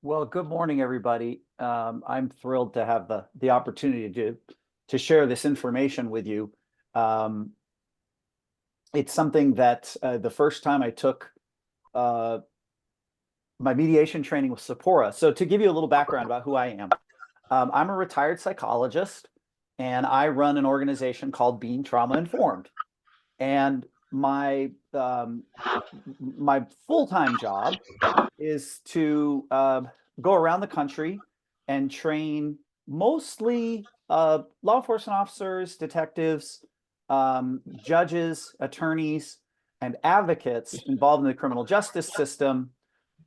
Well, good morning, everybody. I'm thrilled to have the opportunity to share this information with you. Um, it's something that the first time I took uh, my mediation training with Sephora. So to give you a little background about who I am, I'm a retired psychologist, and I run an organization called Being Trauma Informed. And my full-time job is to go around the country and train mostly law enforcement officers, detectives, judges, attorneys, and advocates involved in the criminal justice system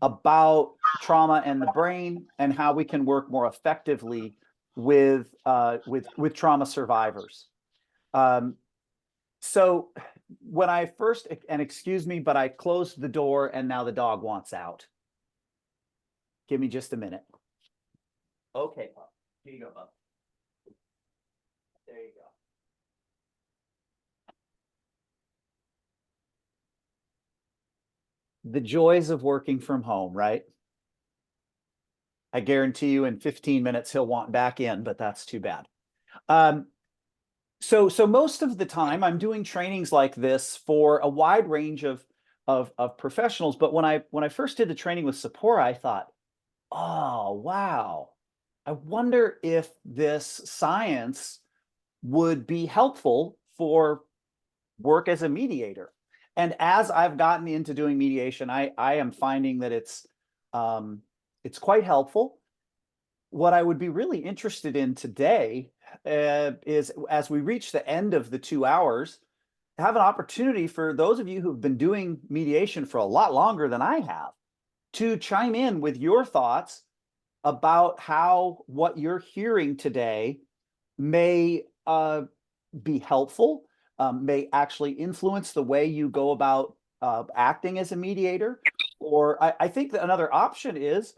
about trauma and the brain and how we can work more effectively with trauma survivors. Um, so when I first, and excuse me, but I closed the door and now the dog wants out. Give me just a minute. Okay, pup. Here you go, pup. There you go. The joys of working from home, right? I guarantee you in 15 minutes he'll want back in, but that's too bad. Um, so most of the time I'm doing trainings like this for a wide range of professionals. But when I first did the training with Sephora, I thought, oh wow, I wonder if this science would be helpful for work as a mediator. And as I've gotten into doing mediation, I am finding that it's quite helpful. What I would be really interested in today is, as we reach the end of the 2 hours, have an opportunity for those of you who've been doing mediation for a lot longer than I have to chime in with your thoughts about how what you're hearing today may be helpful, may actually influence the way you go about acting as a mediator. Or I think that another option is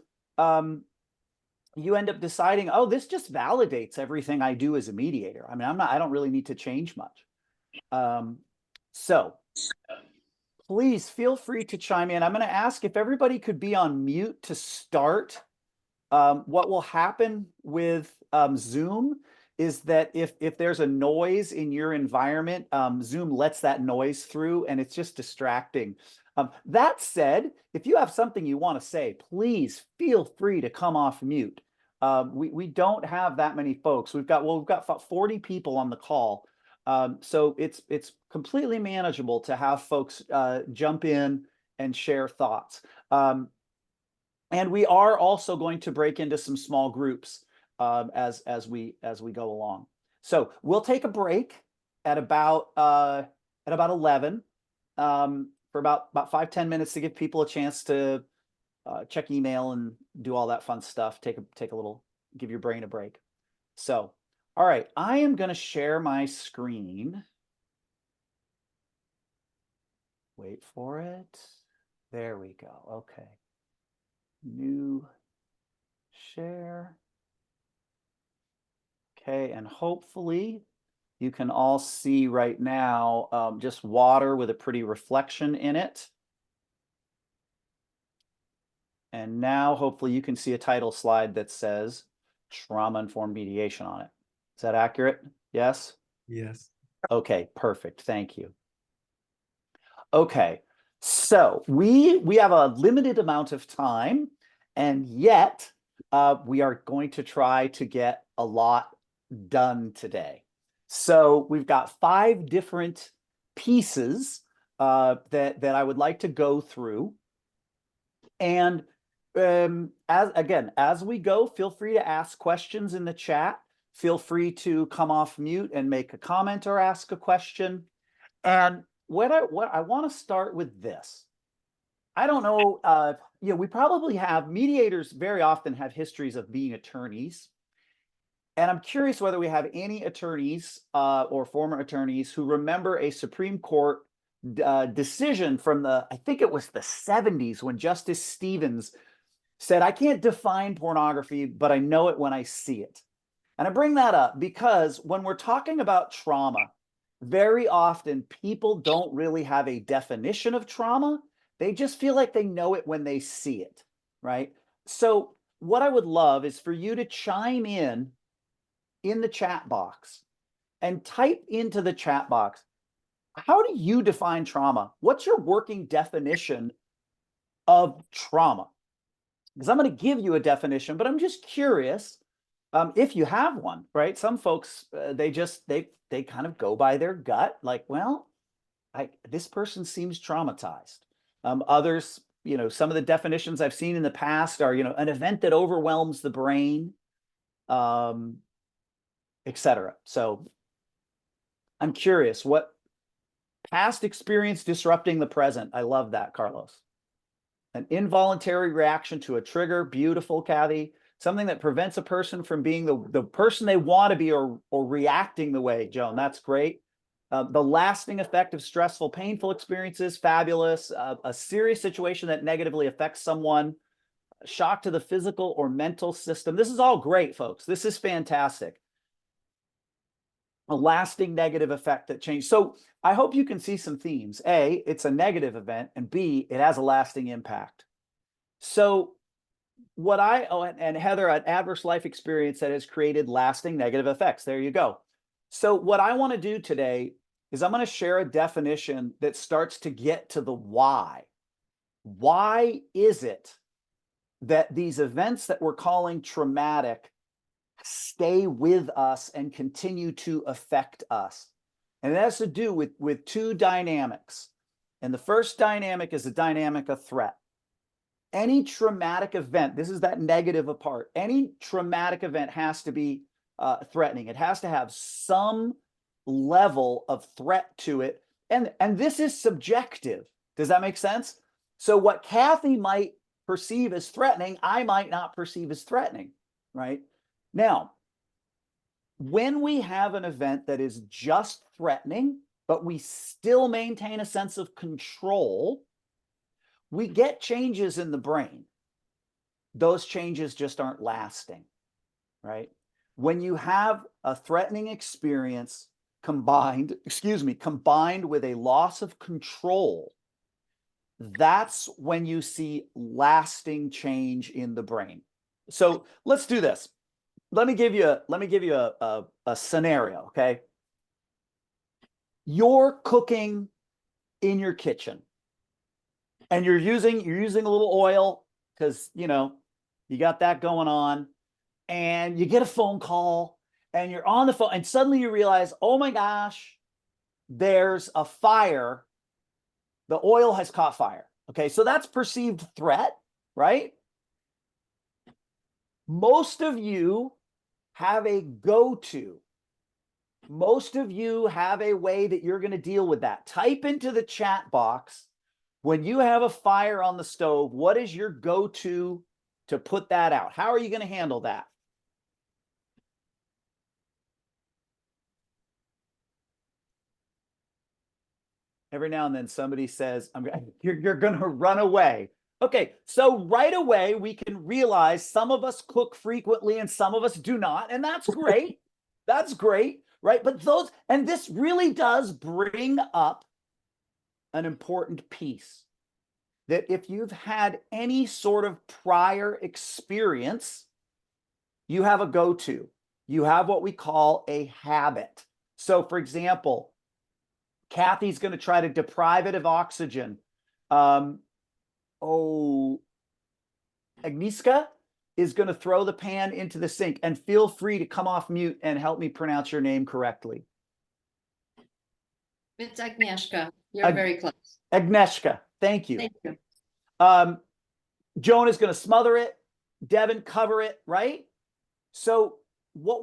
you end up deciding, oh, this just validates everything I do as a mediator. I mean, I don't really need to change much. Um, so please feel free to chime in. I'm going to ask if everybody could be on mute to start. What will happen with Zoom is that if there's a noise in your environment, Zoom lets that noise through and it's just distracting. That said, if you have something you want to say, please feel free to come off mute. We don't have that many folks. We've got 40 people on the call. So it's completely manageable to have folks jump in and share thoughts. And we are also going to break into some small groups as we go along. So we'll take a break at about 11 for about 5-10 minutes to give people a chance to check email and do all that fun stuff. Take a little, give your brain a break. So, all right, I am going to share my screen. Wait for it. There we go. Okay. New share. Okay, and hopefully you can all see right now just water with a pretty reflection in it. And now hopefully you can see a title slide that says trauma-informed mediation on it. Is that accurate? Yes? Yes. Okay, perfect. Thank you. Okay, so we have a limited amount of time, and yet we are going to try to get a lot done today. So we've got 5 different pieces that I would like to go through. And as we go, feel free to ask questions in the chat. Feel free to come off mute and make a comment or ask a question. And what I want to start with this. I don't know, we probably have mediators very often have histories of being attorneys. And I'm curious whether we have any attorneys or former attorneys who remember a Supreme Court decision from I think it was the 70s, when Justice Stevens said, I can't define pornography, but I know it when I see it. And I bring that up because when we're talking about trauma, very often people don't really have a definition of trauma. They just feel like they know it when they see it, right? So what I would love is for you to chime in the chat box and type into the chat box, how do you define trauma? What's your working definition of trauma? Because I'm going to give you a definition, but I'm just curious if you have one, right? Some folks, they kind of go by their gut, like, well, this person seems traumatized. Others, some of the definitions I've seen in the past are, an event that overwhelms the brain, etc. So I'm curious, what past experience disrupting the present? I love that, Carlos. An involuntary reaction to a trigger. Beautiful, Kathy. Something that prevents a person from being the person they want to be, or reacting the way, Joan. That's great. The lasting effect of stressful, painful experiences. Fabulous. A serious situation that negatively affects someone. Shock to the physical or mental system. This is all great, folks. This is fantastic. A lasting negative effect that changed. So I hope you can see some themes. A, it's a negative event, and B, it has a lasting impact. So and Heather, an adverse life experience that has created lasting negative effects. There you go. So what I want to do today is I'm going to share a definition that starts to get to the why. Why is it that these events that we're calling traumatic stay with us and continue to affect us? And it has to do with two dynamics. And the first dynamic is the dynamic of threat. Any traumatic event, this is that negative part, any traumatic event has to be threatening. It has to have some level of threat to it. And this is subjective. Does that make sense? So what Kathy might perceive as threatening, I might not perceive as threatening, right? Now, when we have an event that is just threatening, but we still maintain a sense of control, we get changes in the brain. Those changes just aren't lasting, right? When you have a threatening experience combined with a loss of control, that's when you see lasting change in the brain. So let's do this. Let me give you a scenario, okay? You're cooking in your kitchen, and you're using a little oil because you got that going on, and you get a phone call, and you're on the phone, and suddenly you realize, oh my gosh, there's a fire. The oil has caught fire. Okay, so that's perceived threat, right? Most of you have a go-to. Most of you have a way that you're going to deal with that. Type into the chat box, when you have a fire on the stove, what is your go-to to put that out? How are you going to handle that? Every now and then somebody says, you're going to run away. Okay, so right away we can realize some of us cook frequently and some of us do not, and that's great. That's great, right? But this really does bring up an important piece, that if you've had any sort of prior experience, you have a go-to. You have what we call a habit. So for example, Kathy's going to try to deprive it of oxygen. Agnieszka is going to throw the pan into the sink, and feel free to come off mute and help me pronounce your name correctly. It's Agnieszka. You're very close. Agnieszka, thank you. Thank you. Joan is going to smother it. Devin, cover it, right? So what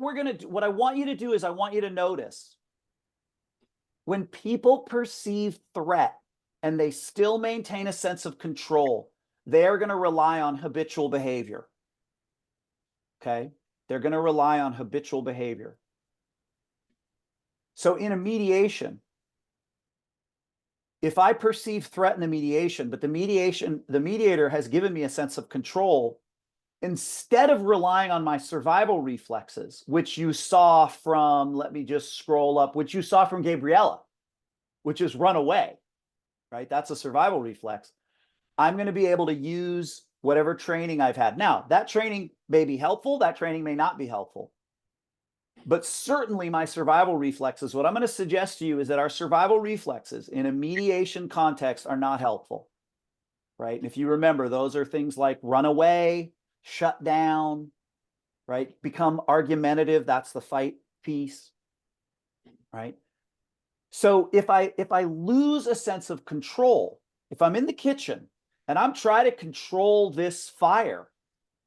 I want you to do is I want you to notice when people perceive threat and they still maintain a sense of control, they're going to rely on habitual behavior. Okay? They're going to rely on habitual behavior. So in a mediation, if I perceive threat in the mediation, but the mediator has given me a sense of control, instead of relying on my survival reflexes, which you saw from, let me just scroll up, which you saw from Gabriella, which is run away, right? That's a survival reflex. I'm going to be able to use whatever training I've had. Now, that training may be helpful, that training may not be helpful. But certainly my survival reflexes, what I'm going to suggest to you is that our survival reflexes in a mediation context are not helpful, right? And if you remember, those are things like run away, shut down, right? Become argumentative, that's the fight piece, right? So if I lose a sense of control, if I'm in the kitchen and I'm trying to control this fire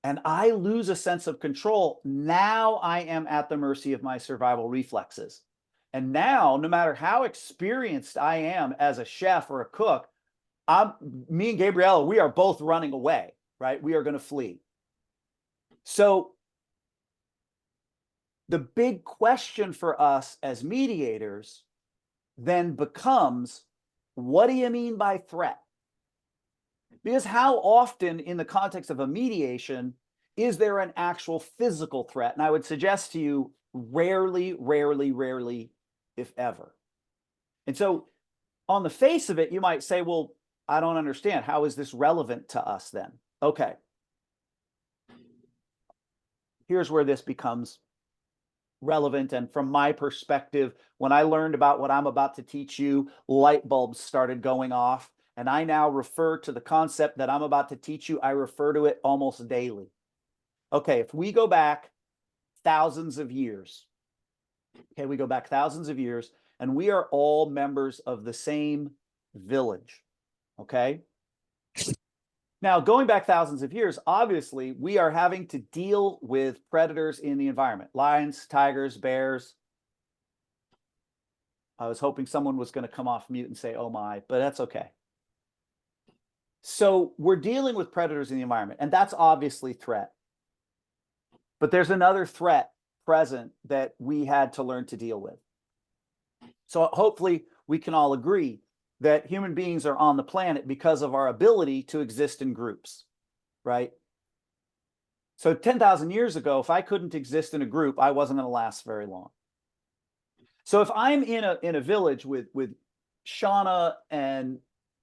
and I lose a sense of control, now I am at the mercy of my survival reflexes. And now, no matter how experienced I am as a chef or a cook, me and Gabriella, we are both running away, right? We are going to flee. So the big question for us as mediators then becomes, what do you mean by threat? Because how often in the context of a mediation is there an actual physical threat? And I would suggest to you, rarely, if ever. And so on the face of it, you might say, well, I don't understand. How is this relevant to us then? Okay. Here's where this becomes relevant. And from my perspective, when I learned about what I'm about to teach you, light bulbs started going off. And I now refer to the concept that I'm about to teach you, I refer to it almost daily. Okay, if we go back thousands of years, and we are all members of the same village, okay? Now, going back thousands of years, obviously, we are having to deal with predators in the environment. Lions, tigers, bears. I was hoping someone was going to come off mute and say, oh my, but that's okay. So we're dealing with predators in the environment, and that's obviously threat. But there's another threat present that we had to learn to deal with. So hopefully we can all agree that human beings are on the planet because of our ability to exist in groups, right? So 10,000 years ago, if I couldn't exist in a group, I wasn't going to last very long. So if I'm in a village with Shauna and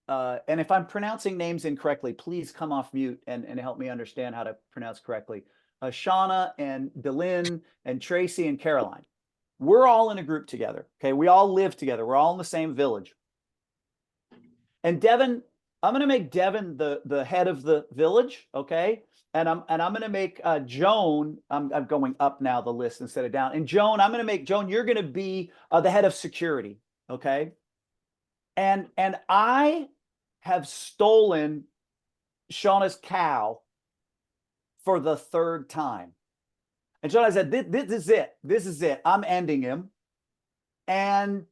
if I'm pronouncing names incorrectly, please come off mute and help me understand how to pronounce correctly. Shauna and Delyn and Tracy and Caroline. We're all in a group together. Okay, we all live together. We're all in the same village. And Devin, I'm going to make Devin the head of the village. Okay, and I'm going to make Joan. I'm going up now the list instead of down. And Joan, I'm going to make Joan. You're going to be the head of security. Okay, and I have stolen Shauna's cow for the third time. And Shauna said, this is it. This is it. I'm ending him. And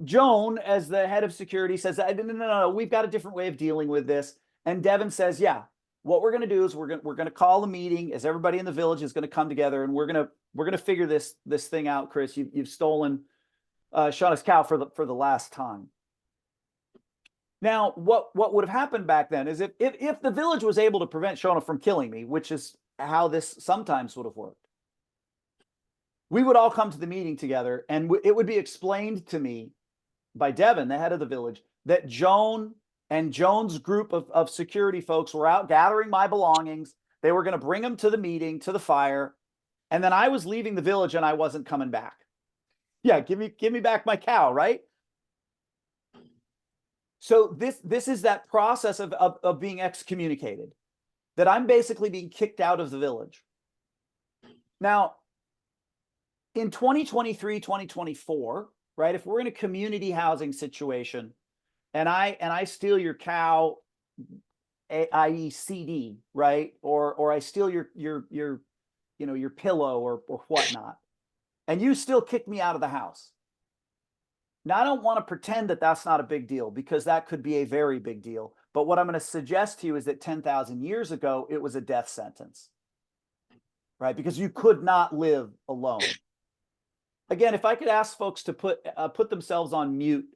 Joan, as the head of security, says, no, we've got a different way of dealing with this. And Devin says, yeah, what we're going to do is we're going to call a meeting as everybody in the village is going to come together, and we're going to figure this thing out. Chris, you've stolen Shauna's cow for the last time. Now, what would have happened back then is if the village was able to prevent Shauna from killing me, which is how this sometimes would have worked, we would all come to the meeting together, and it would be explained to me by Devin, the head of the village, that Joan and Joan's group of security folks were out gathering my belongings. They were going to bring them to the meeting, to the fire, and then I was leaving the village and I wasn't coming back. Yeah, give me back my cow, right? So this is that process of being excommunicated, that I'm basically being kicked out of the village. Now, in 2023, 2024, right, if we're in a community housing situation and I steal your cow, i.e. CD, right, or I steal your pillow or whatnot, and you still kick me out of the house. Now, I don't want to pretend that that's not a big deal, because that could be a very big deal. But what I'm going to suggest to you is that 10,000 years ago, it was a death sentence, right? Because you could not live alone. Again, if I could ask folks to put themselves on mute,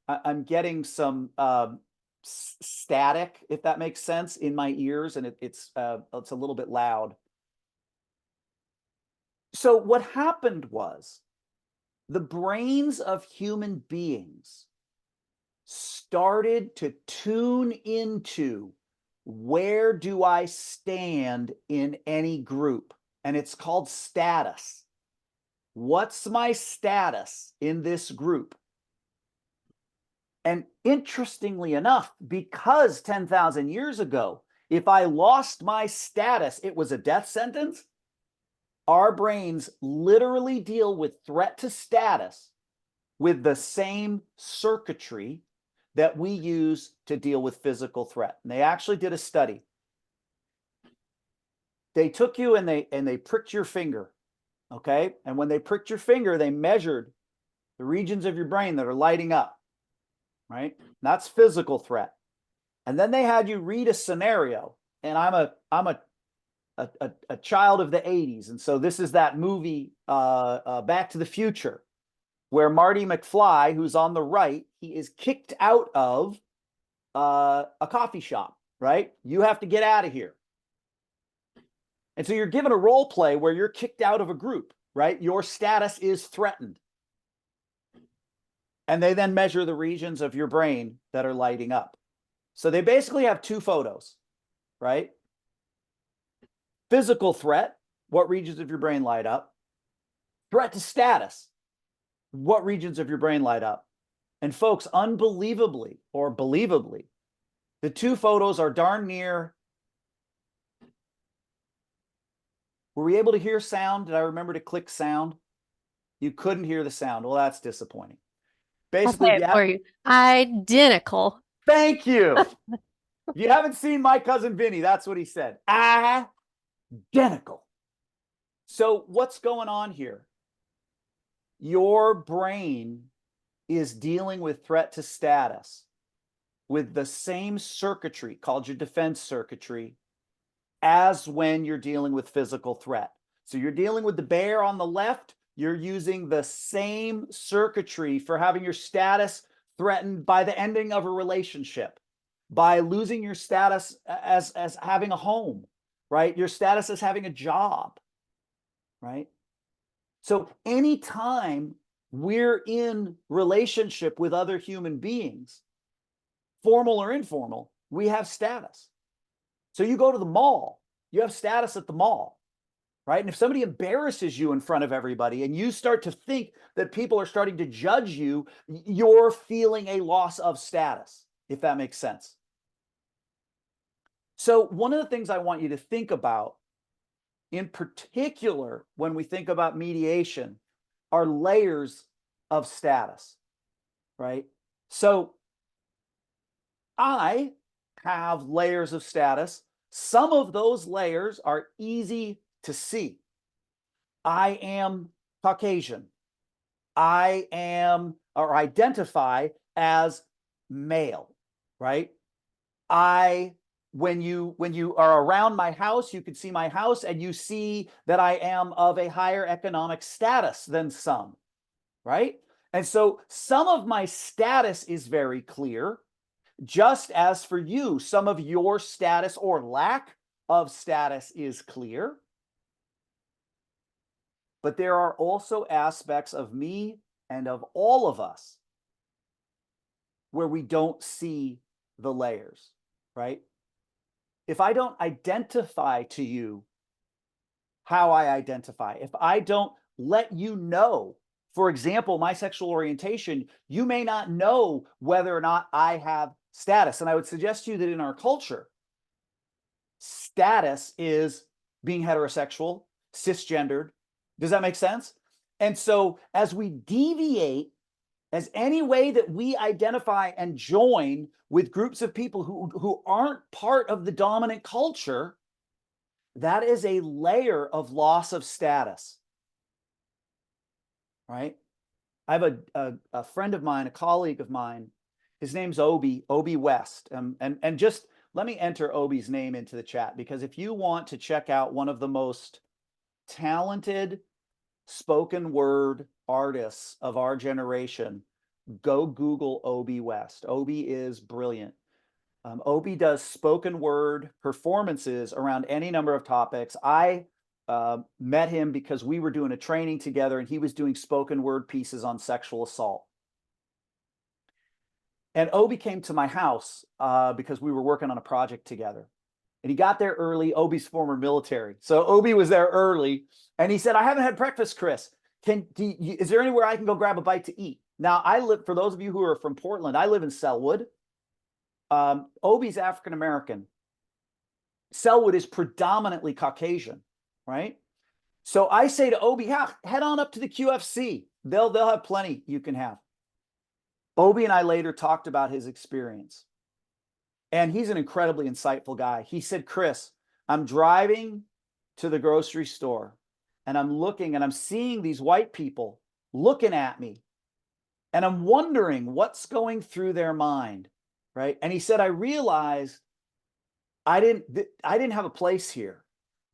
I'm getting some static, if that makes sense, in my ears, and it's a little bit loud. So what happened was, the brains of human beings started to tune into where do I stand in any group? And it's called status. What's my status in this group? And interestingly enough, because 10,000 years ago, if I lost my status, it was a death sentence. Our brains literally deal with threat to status with the same circuitry that we use to deal with physical threat. And they actually did a study. They took you and they pricked your finger, okay? And when they pricked your finger, they measured the regions of your brain that are lighting up, right? That's physical threat. And then they had you read a scenario. And I'm a child of the 80s. And so this is that movie, Back to the Future, where Marty McFly, who's on the right, he is kicked out of a coffee shop, right? You have to get out of here. And so you're given a role play where you're kicked out of a group, right? Your status is threatened. And they then measure the regions of your brain that are lighting up. So they basically have two photos, right? Physical threat, what regions of your brain light up? Threat to status, what regions of your brain light up? And folks, unbelievably or believably, the two photos are darn near. Were we able to hear sound? Did I remember to click sound? You couldn't hear the sound. Well, that's disappointing. I'll Basically, play it for you. Identical. thank you. If you haven't seen My Cousin Vinny, that's what he said. Identical. So what's going on here? Your brain is dealing with threat to status with the same circuitry called your defense circuitry as when you're dealing with physical threat. So you're dealing with the bear on the left, you're using the same circuitry for having your status threatened by the ending of a relationship, by losing your status as having a home, right? Your status as having a job, right? So anytime we're in relationship with other human beings, formal or informal, we have status. So you go to the mall, you have status at the mall, right? And if somebody embarrasses you in front of everybody and you start to think that people are starting to judge you, you're feeling a loss of status, if that makes sense. So one of the things I want you to think about, in particular, when we think about mediation, are layers of status, right? So I have layers of status. Some of those layers are easy to see. I am Caucasian. I am or identify as male, right? When you are around my house, you can see my house and you see that I am of a higher economic status than some, right? And so some of my status is very clear, just as for you, some of your status or lack of status is clear. But there are also aspects of me and of all of us where we don't see the layers, right? If I don't identify to you how I identify, if I don't let you know, for example, my sexual orientation, you may not know whether or not I have status. And I would suggest to you that in our culture, status is being heterosexual, cisgendered. Does that make sense? And so as we deviate, as any way that we identify and join with groups of people who aren't part of the dominant culture, that is a layer of loss of status, right? I have a friend of mine, a colleague of mine. His name's Obi West. And just let me enter Obi's name into the chat, because if you want to check out one of the most talented spoken word artists of our generation, go Google Obi West. Obi is brilliant. Obi does spoken word performances around any number of topics. I met him because we were doing a training together and he was doing spoken word pieces on sexual assault. And Obi came to my house because we were working on a project together. and he got there early. Obi's former military. So Obi was there early, and he said, I haven't had breakfast, Chris. Is there anywhere I can go grab a bite to eat? Now, for those of you who are from Portland, I live in Selwood. Obi's African-American. Selwood is predominantly Caucasian, right? So I say to Obi, yeah, head on up to the QFC. They'll have plenty you can have. Obi and I later talked about his experience. And he's an incredibly insightful guy. He said, Chris, I'm driving to the grocery store and I'm looking and I'm seeing these white people looking at me. And I'm wondering what's going through their mind, right? And he said, I realized I didn't have a place here.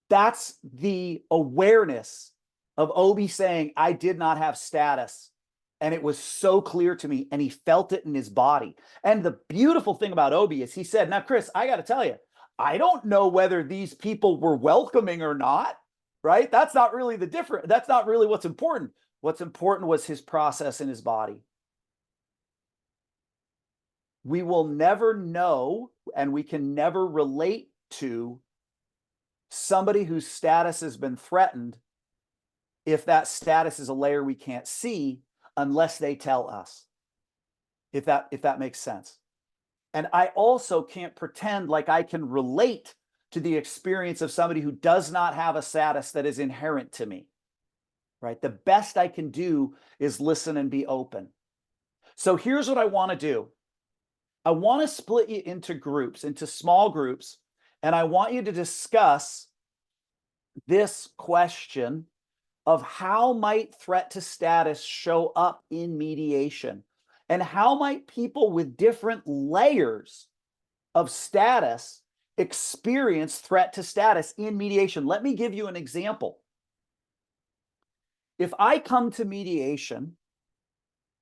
That's the awareness of Obi saying, I did not have status. And it was so clear to me, and he felt it in his body. And the beautiful thing about Obi is he said, now, Chris, I got to tell you, I don't know whether these people were welcoming or not, right? That's not really that's not really what's important. What's important was his process in his body. We will never know, and we can never relate to somebody whose status has been threatened if that status is a layer we can't see unless they tell us, if that makes sense. And I also can't pretend like I can relate to the experience of somebody who does not have a status that is inherent to me, right? The best I can do is listen and be open. So here's what I want to do. I want to split you into groups, into small groups, and I want you to discuss this question of how might threat to status show up in mediation, and how might people with different layers of status experience threat to status in mediation. Let me give you an example. If I come to mediation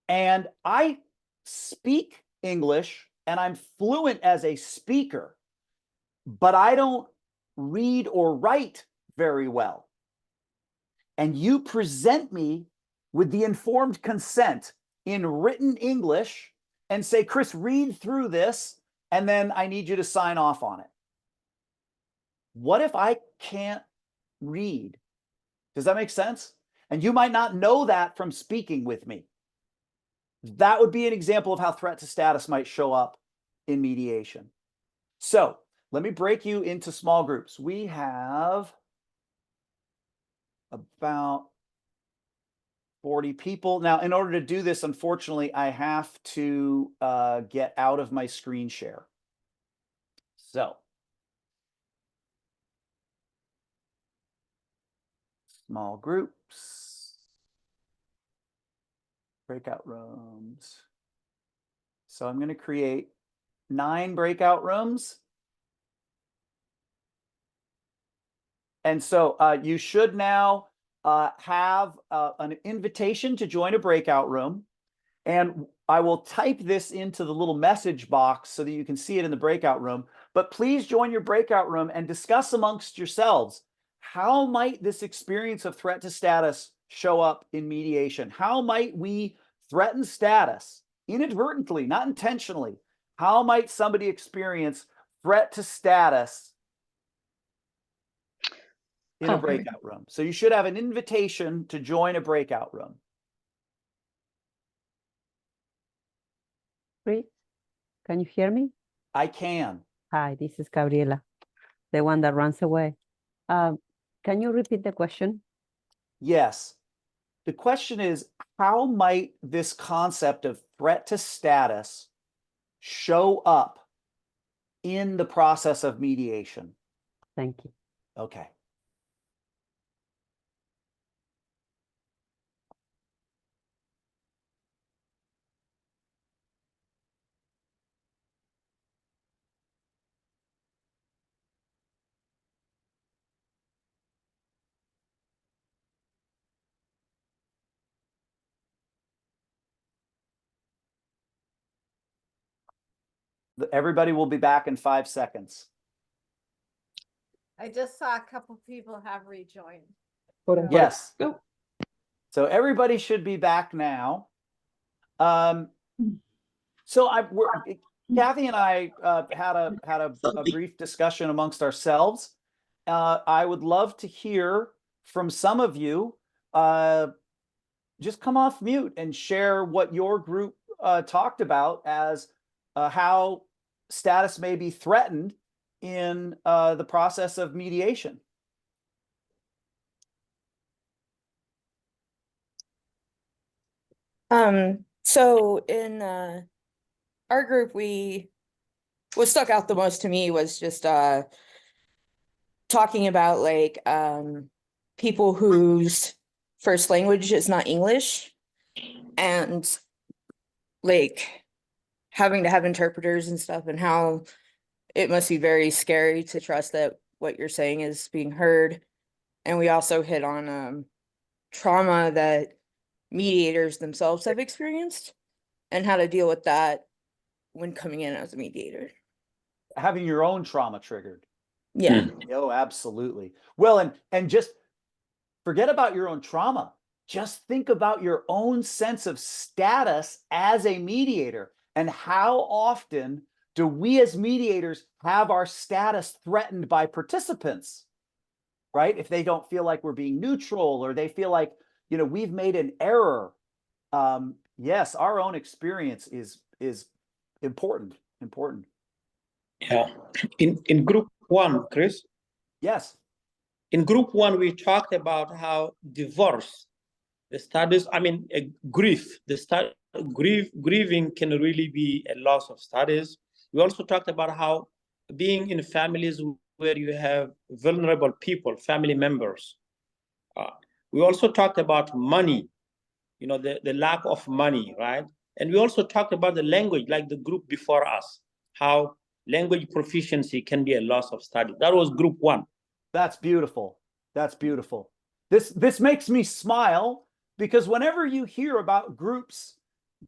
and I speak English and I'm fluent as a speaker, but I don't read or write very well, and you present me with the informed consent in written English and say, Chris, read through this, and then I need you to sign off on it. What if I can't read? Does that make sense? And you might not know that from speaking with me. That would be an example of how threat to status might show up in mediation. So let me break you into small groups. We have about 40 people. Now, in order to do this, unfortunately, I have to get out of my screen share. So, small groups, breakout rooms. So I'm going to create 9 breakout rooms. And so you should now have an invitation to join a breakout room. And I will type this into the little message box so that you can see it in the breakout room. But please join your breakout room and discuss amongst yourselves, how might this experience of threat to status show up in mediation? How might we threaten status inadvertently, not intentionally? How might somebody experience threat to status in a breakout room? So you should have an invitation to join a breakout room. Chris, can you hear me? I can. Hi, this is Gabriela, the one that runs away. Can you repeat the question? Yes. The question is, how might this concept of threat to status show up in the process of mediation? Thank you. Okay. Everybody will be back in 5 seconds. I just saw a couple people have rejoined. Yes. So everybody should be back now. So Kathy and I had a brief discussion amongst ourselves. I would love to hear from some of you. Just come off mute and share what your group talked about as how status may be threatened in the process of mediation. So in our group, what stuck out the most to me was just talking about like people whose first language is not English, and like having to have interpreters and stuff, and how it must be very scary to trust that what you're saying is being heard. And we also hit on trauma that mediators themselves have experienced and how to deal with that when coming in as a mediator. Having your own trauma triggered. Yeah. Oh, absolutely. Well, and just forget about your own trauma. Just think about your own sense of status as a mediator, and how often do we as mediators have our status threatened by participants, right? If they don't feel like we're being neutral, or they feel like, you know, we've made an error. Yes, our own experience is important. Yeah. In group one, Chris, Yes. in group one, we talked about how divorce, the status, I mean, grief, grieving can really be a loss of status. We also talked about how being in families where you have vulnerable people, family members. We also talked about money, you know, the lack of money, right? And we also talked about the language, like the group before us, how language proficiency can be a loss of status. That was group one. That's beautiful. That's beautiful. This makes me smile, because whenever you hear about groups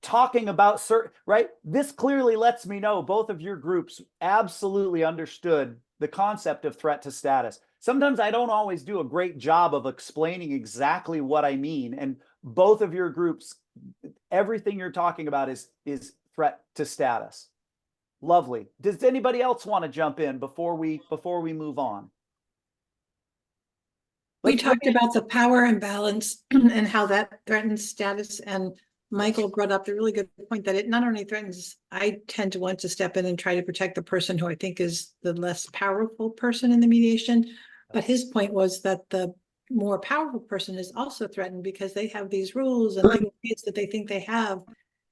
talking about certain, right, this clearly lets me know both of your groups absolutely understood the concept of threat to status. Sometimes I don't always do a great job of explaining exactly what I mean, and both of your groups, everything you're talking about is threat to status. Lovely. Does anybody else want to jump in before we move on? We Let's talked bring in- about the power imbalance and how that threatens status. And Michael brought up the really good point that it not only threatens, I tend to want to step in and try to protect the person who I think is the less powerful person in the mediation. But his point was that the more powerful person is also threatened because they have these rules and things that they think they have.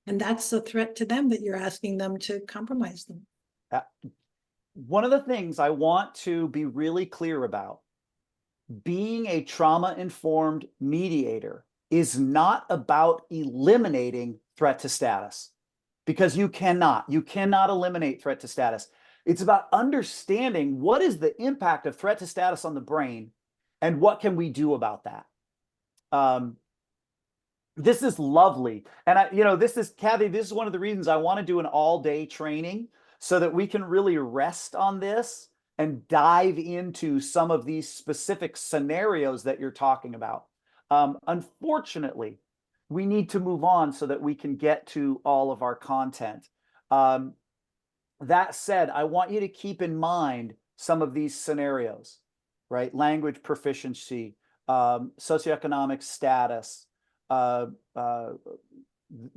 And that's a threat to them that you're asking them to compromise them. One of the things I want to be really clear about, being a trauma-informed mediator is not about eliminating threat to status, because you cannot eliminate threat to status. It's about understanding what is the impact of threat to status on the brain and what can we do about that. This is lovely. And this is, Kathy, this is one of the reasons I want to do an all-day training, so that we can really rest on this and dive into some of these specific scenarios that you're talking about. Unfortunately, we need to move on so that we can get to all of our content. That said, I want you to keep in mind some of these scenarios, right? Language proficiency, socioeconomic status, the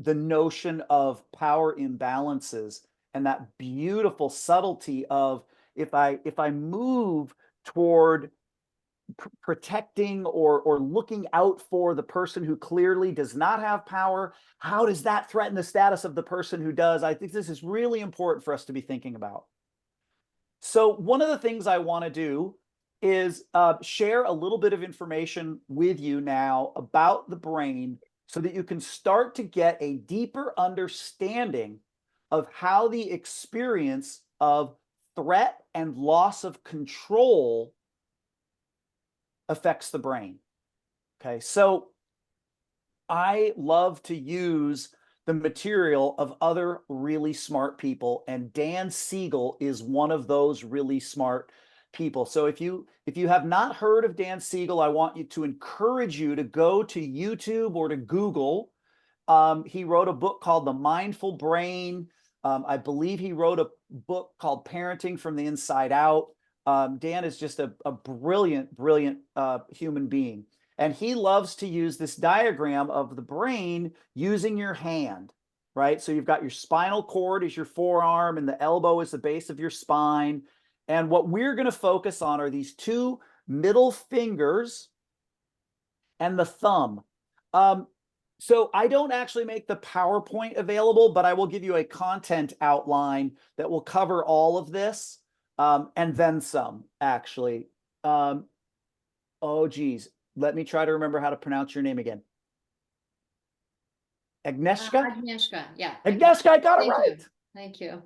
notion of power imbalances, and that beautiful subtlety of, if I move toward protecting or looking out for the person who clearly does not have power, how does that threaten the status of the person who does? I think this is really important for us to be thinking about. So one of the things I want to do is share a little bit of information with you now about the brain, so that you can start to get a deeper understanding of how the experience of threat and loss of control affects the brain. Okay, so I love to use the material of other really smart people, and Dan Siegel is one of those really smart people. So if you have not heard of Dan Siegel, I want you to encourage you to go to YouTube or to Google. He wrote a book called The Mindful Brain. I believe he wrote a book called Parenting from the Inside Out. Dan is just a brilliant, brilliant human being. And he loves to use this diagram of the brain using your hand, right? So you've got your spinal cord is your forearm and the elbow is the base of your spine. And what we're going to focus on are these two middle fingers and the thumb. So I don't actually make the PowerPoint available, but I will give you a content outline that will cover all of this, and then some, actually. Oh, geez. Let me try to remember how to pronounce your name again. Agnieszka? Agnieszka, yeah. Agnieszka, I got it Thank right. you. Thank you.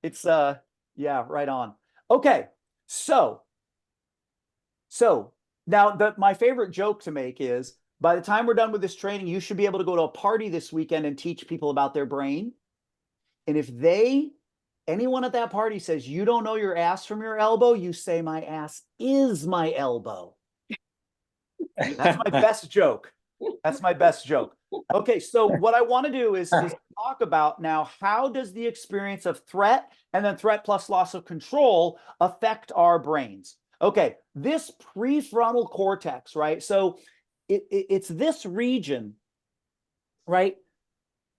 It's, yeah, right on. Okay, so now my favorite joke to make is, by the time we're done with this training, you should be able to go to a party this weekend and teach people about their brain. And if anyone at that party says, you don't know your ass from your elbow, you say, my ass is my elbow. That's my best joke. That's my best joke. Okay, so what I want to do is talk about now, how does the experience of threat and then threat plus loss of control affect our brains? Okay, this prefrontal cortex, right? So it's this region, right?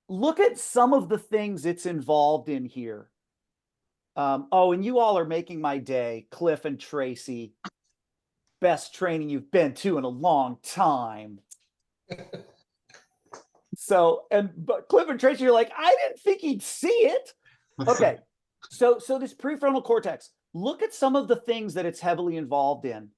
Look at some of the things it's involved in here. Oh, and you all are making my day, Cliff and Tracy. Best training you've been to in a long time. So, but Cliff and Tracy, you're like, I didn't think he'd see it. Okay, so this prefrontal cortex, look at some of the things that it's heavily involved in,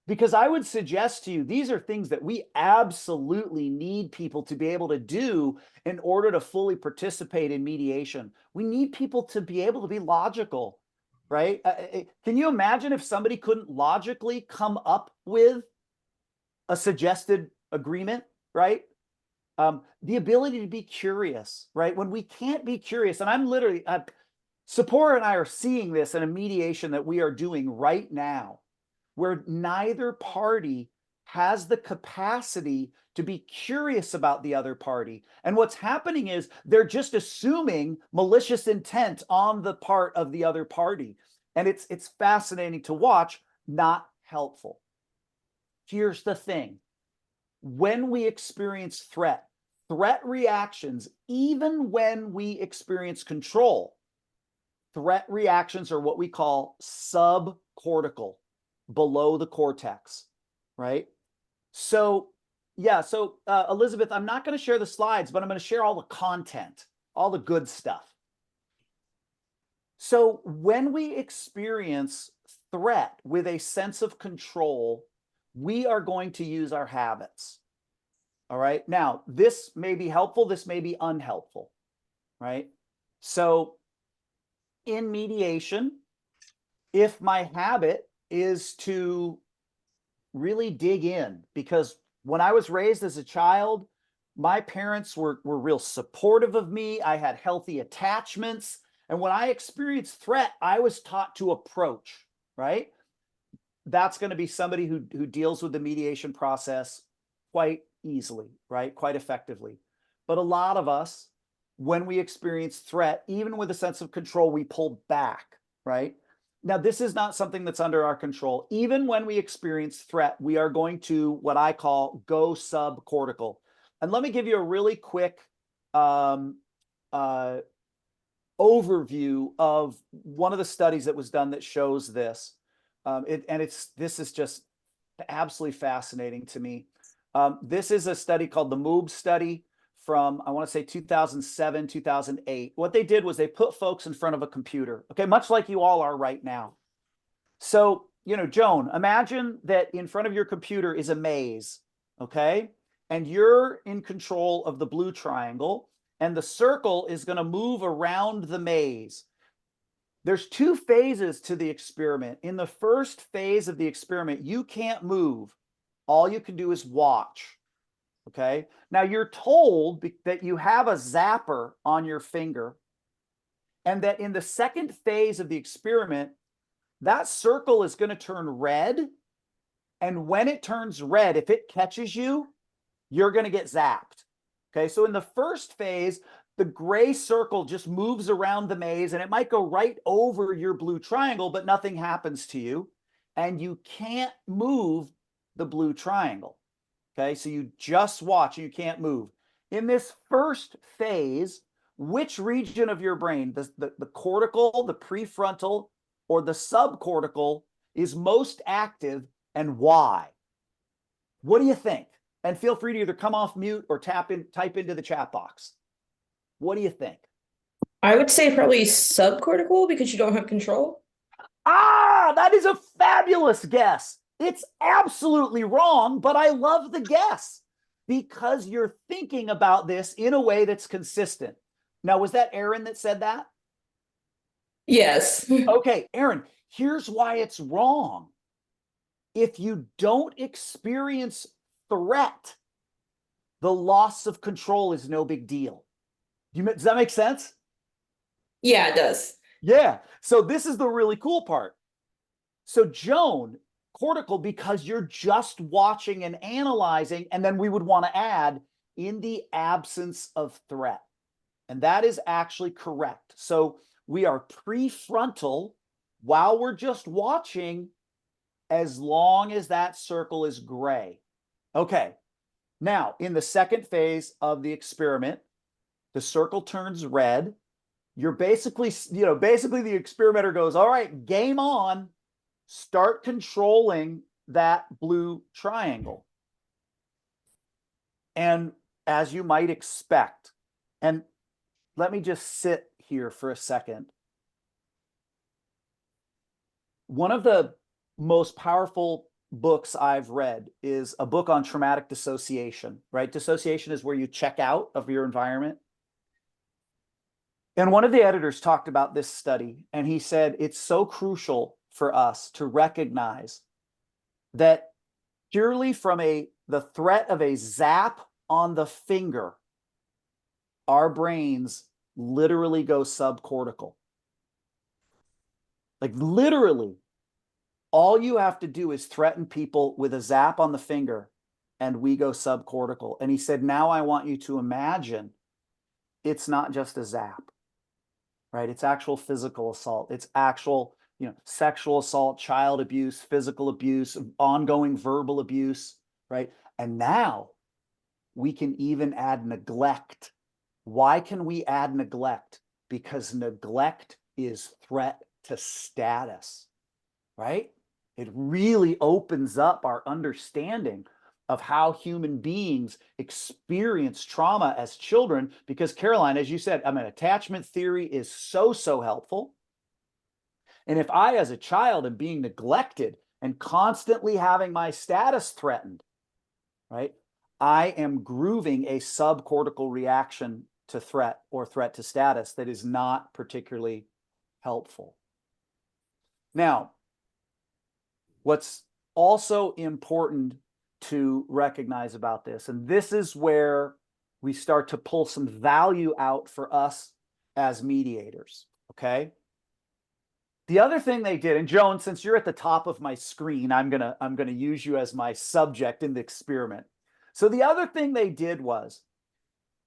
because I would suggest to you, these are things that we absolutely need people to be able to do in order to fully participate in mediation. We need people to be able to be logical, right? Can you imagine if somebody couldn't logically come up with a suggested agreement, right? The ability to be curious, right? When we can't be curious, and I'm literally, Sephora and I are seeing this in a mediation that we are doing right now, where neither party has the capacity to be curious about the other party. And what's happening is they're just assuming malicious intent on the part of the other party. And it's fascinating to watch, not helpful. Here's the thing. When we experience threat reactions, even when we experience control, threat reactions are what we call subcortical, below the cortex, right? So, yeah, so Elizabeth, I'm not going to share the slides, but I'm going to share all the content, all the good stuff. So when we experience threat with a sense of control, we are going to use our habits. All right. Now, this may be helpful. This may be unhelpful. Right. So in mediation, if my habit is to really dig in, because when I was raised as a child, my parents were real supportive of me. I had healthy attachments. And when I experienced threat, I was taught to approach. Right. That's going to be somebody who deals with the mediation process quite easily, right? Quite effectively. But a lot of us, when we experience threat, even with a sense of control, we pull back, right? Now, this is not something that's under our control. Even when we experience threat, we are going to what I call go subcortical. And let me give you a really quick overview of one of the studies that was done that shows this. This is just absolutely fascinating to me. This is a study called the MUL study from, I want to say 2007, 2008. What they did was they put folks in front of a computer, okay, much like you all are right now. So, you know, Joan, imagine that in front of your computer is a maze, okay? And you're in control of the blue triangle, and the circle is going to move around the maze. There's two phases to the experiment. In the first phase of the experiment, you can't move. All you can do is watch. Okay. Now you're told that you have a zapper on your finger, and that in the second phase of the experiment, that circle is going to turn red. And when it turns red, if it catches you, you're going to get zapped. Okay. So in the first phase, the gray circle just moves around the maze and it might go right over your blue triangle, but nothing happens to you. And you can't move the blue triangle. Okay, so you just watch, you can't move. In this first phase, which region of your brain, the cortical, the prefrontal, or the subcortical is most active and why? What do you think? And feel free to either come off mute or type into the chat box. What do you think? I would say probably subcortical because you don't have control. Ah, that is a fabulous guess. It's absolutely wrong, but I love the guess because you're thinking about this in a way that's consistent. Now, was that Aaron that said that? Yes. Okay, Aaron, here's why it's wrong. If you don't experience threat, the loss of control is no big deal. Does that make sense? Yeah, it does. Yeah. So this is the really cool part. So Joan, cortical, because you're just watching and analyzing, and then we would want to add in the absence of threat. And that is actually correct. So we are prefrontal while we're just watching, as long as that circle is gray. Okay. Now, in the second phase of the experiment, the circle turns red. You're basically the experimenter goes, all right, game on. Start controlling that blue triangle. And as you might expect, and let me just sit here for a second. One of the most powerful books I've read is a book on traumatic dissociation, right? Dissociation is where you check out of your environment. And one of the editors talked about this study, and he said it's so crucial for us to recognize that purely from the threat of a zap on the finger, our brains literally go subcortical. Like literally, all you have to do is threaten people with a zap on the finger and we go subcortical. And he said, now I want you to imagine it's not just a zap, right? It's actual physical assault. It's actual, sexual assault, child abuse, physical abuse, ongoing verbal abuse, right? And now we can even add neglect. Why can we add neglect? Because neglect is threat to status, right? It really opens up our understanding of how human beings experience trauma as children. Because Caroline, as you said, attachment theory is so helpful. And if I, as a child, am being neglected and constantly having my status threatened, right, I am grooving a subcortical reaction to threat or threat to status that is not particularly helpful. Now, what's also important to recognize about this, and this is where we start to pull some value out for us as mediators, okay? The other thing they did, and Joan, since you're at the top of my screen, I'm gonna use you as my subject in the experiment. So the other thing they did was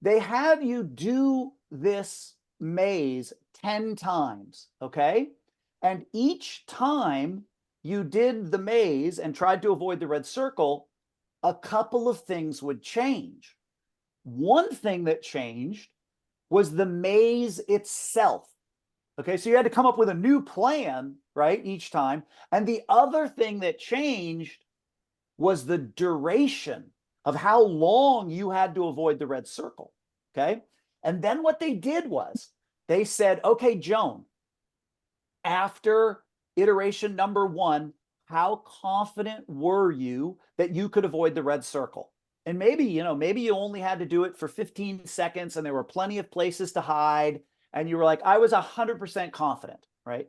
they had you do this maze 10 times, okay? And each time you did the maze and tried to avoid the red circle, a couple of things would change. One thing that changed was the maze itself. Okay, so you had to come up with a new plan, right, each time. And the other thing that changed was the duration of how long you had to avoid the red circle, okay? And then what they did was they said, okay, Joan, after iteration number 1, how confident were you that you could avoid the red circle? And maybe you only had to do it for 15 seconds and there were plenty of places to hide. And you were like, I was 100% confident, right?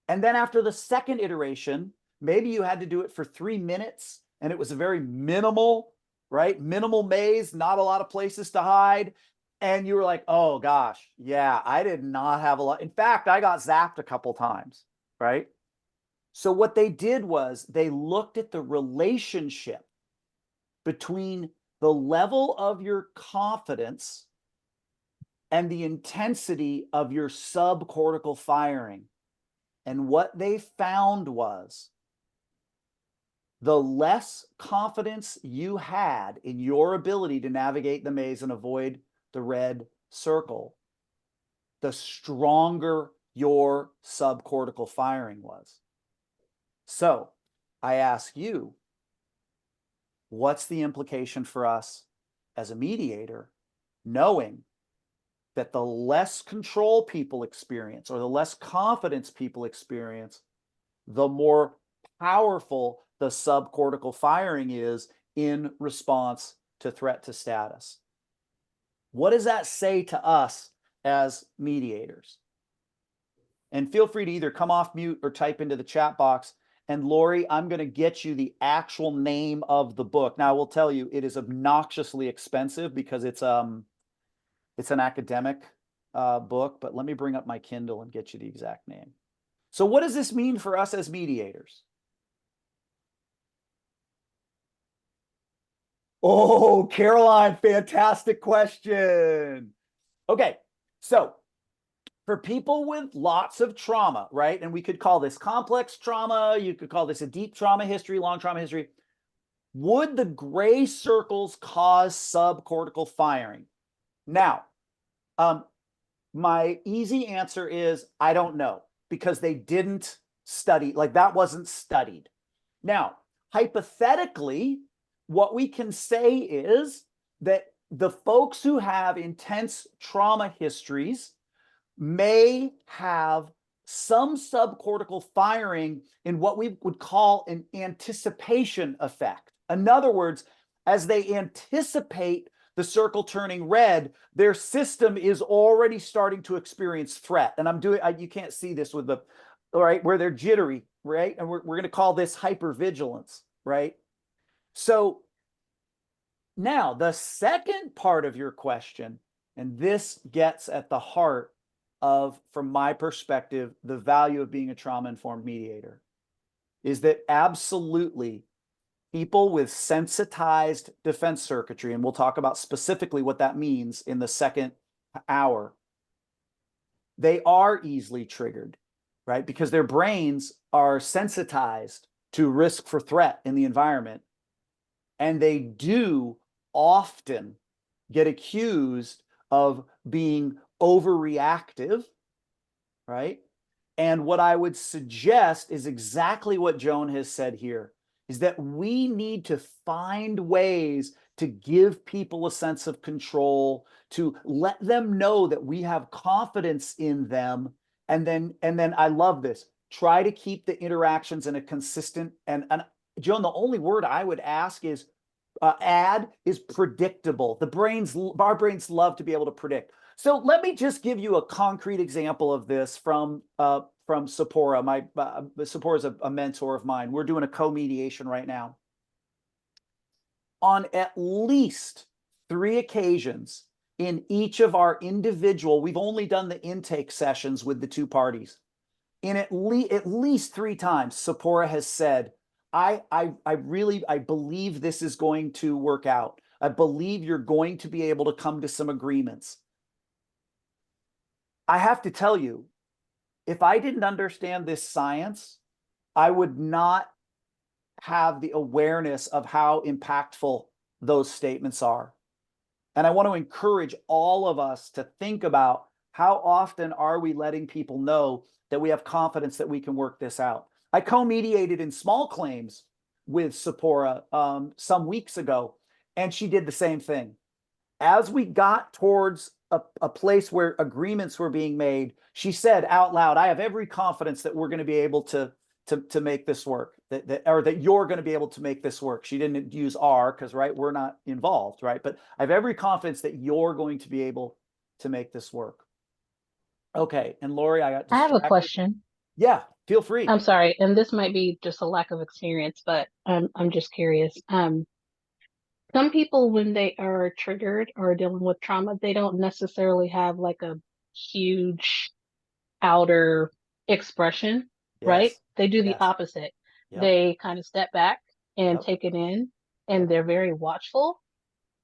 And then after the second iteration, maybe you had to do it for 3 minutes and it was a very minimal, right? Minimal maze, not a lot of places to hide. And you were like, oh gosh, yeah, I did not have a lot. In fact, I got zapped a couple times, right? So what they did was they looked at the relationship between the level of your confidence and the intensity of your subcortical firing. And what they found was the less confidence you had in your ability to navigate the maze and avoid the red circle, the stronger your subcortical firing was. So I ask you, what's the implication for us as a mediator, knowing that the less control people experience or the less confidence people experience, the more powerful the subcortical firing is in response to threat to status? What does that say to us as mediators? And feel free to either come off mute or type into the chat box. And Lori, I'm going to get you the actual name of the book. Now, I will tell you, it is obnoxiously expensive because it's an academic book, but let me bring up my Kindle and get you the exact name. So what does this mean for us as mediators? Oh, Caroline, fantastic question. Okay, so for people with lots of trauma, right? And we could call this complex trauma. You could call this a deep trauma history, long trauma history. Would the gray circles cause subcortical firing? Now, my easy answer is I don't know, because they didn't study, like that wasn't studied. Now, hypothetically, what we can say is that the folks who have intense trauma histories may have some subcortical firing in what we would call an anticipation effect. In other words, as they anticipate the circle turning red, their system is already starting to experience threat. And I'm doing, you can't see this with the, all right, where they're jittery, right? And we're going to call this hypervigilance, right? So now the second part of your question, and this gets at the heart of, from my perspective, the value of being a trauma-informed mediator, is that absolutely people with sensitized defense circuitry, and we'll talk about specifically what that means in the second hour, they are easily triggered, right? Because their brains are sensitized to risk for threat in the environment. And they do often get accused of being overreactive, right? And what I would suggest is exactly what Joan has said here, is that we need to find ways to give people a sense of control, to let them know that we have confidence in them. And then I love this, try to keep the interactions in a consistent, and Joan, the only word I would ask is add is predictable. Our brains love to be able to predict. So let me just give you a concrete example of this from Sephora. Sephora is a mentor of mine. We're doing a co-mediation right now. On at least 3 occasions in each of our individual, we've only done the intake sessions with the 2 parties. In at least 3 times, Sephora has said, I believe this is going to work out. I believe you're going to be able to come to some agreements. I have to tell you, if I didn't understand this science, I would not have the awareness of how impactful those statements are. And I want to encourage all of us to think about how often are we letting people know that we have confidence that we can work this out. I co-mediated in small claims with Sephora some weeks ago, and she did the same thing. As we got towards a place where agreements were being made, she said out loud, I have every confidence that we're going to be able to make this work, that you're going to be able to make this work. She didn't use "are" because, right, we're not involved, right? But I have every confidence that you're going to be able to make this work. Okay, and Lori, I got I have a distracted. question. Yeah, feel free. I'm sorry, and this might be just a lack of experience, but I'm just curious. Some people, when they are triggered or dealing with trauma, they don't necessarily have like a huge outer expression, right? Yes. They do the Yes. opposite. Yep. They kind of step back and Yep. take it in, and Yep. they're very watchful.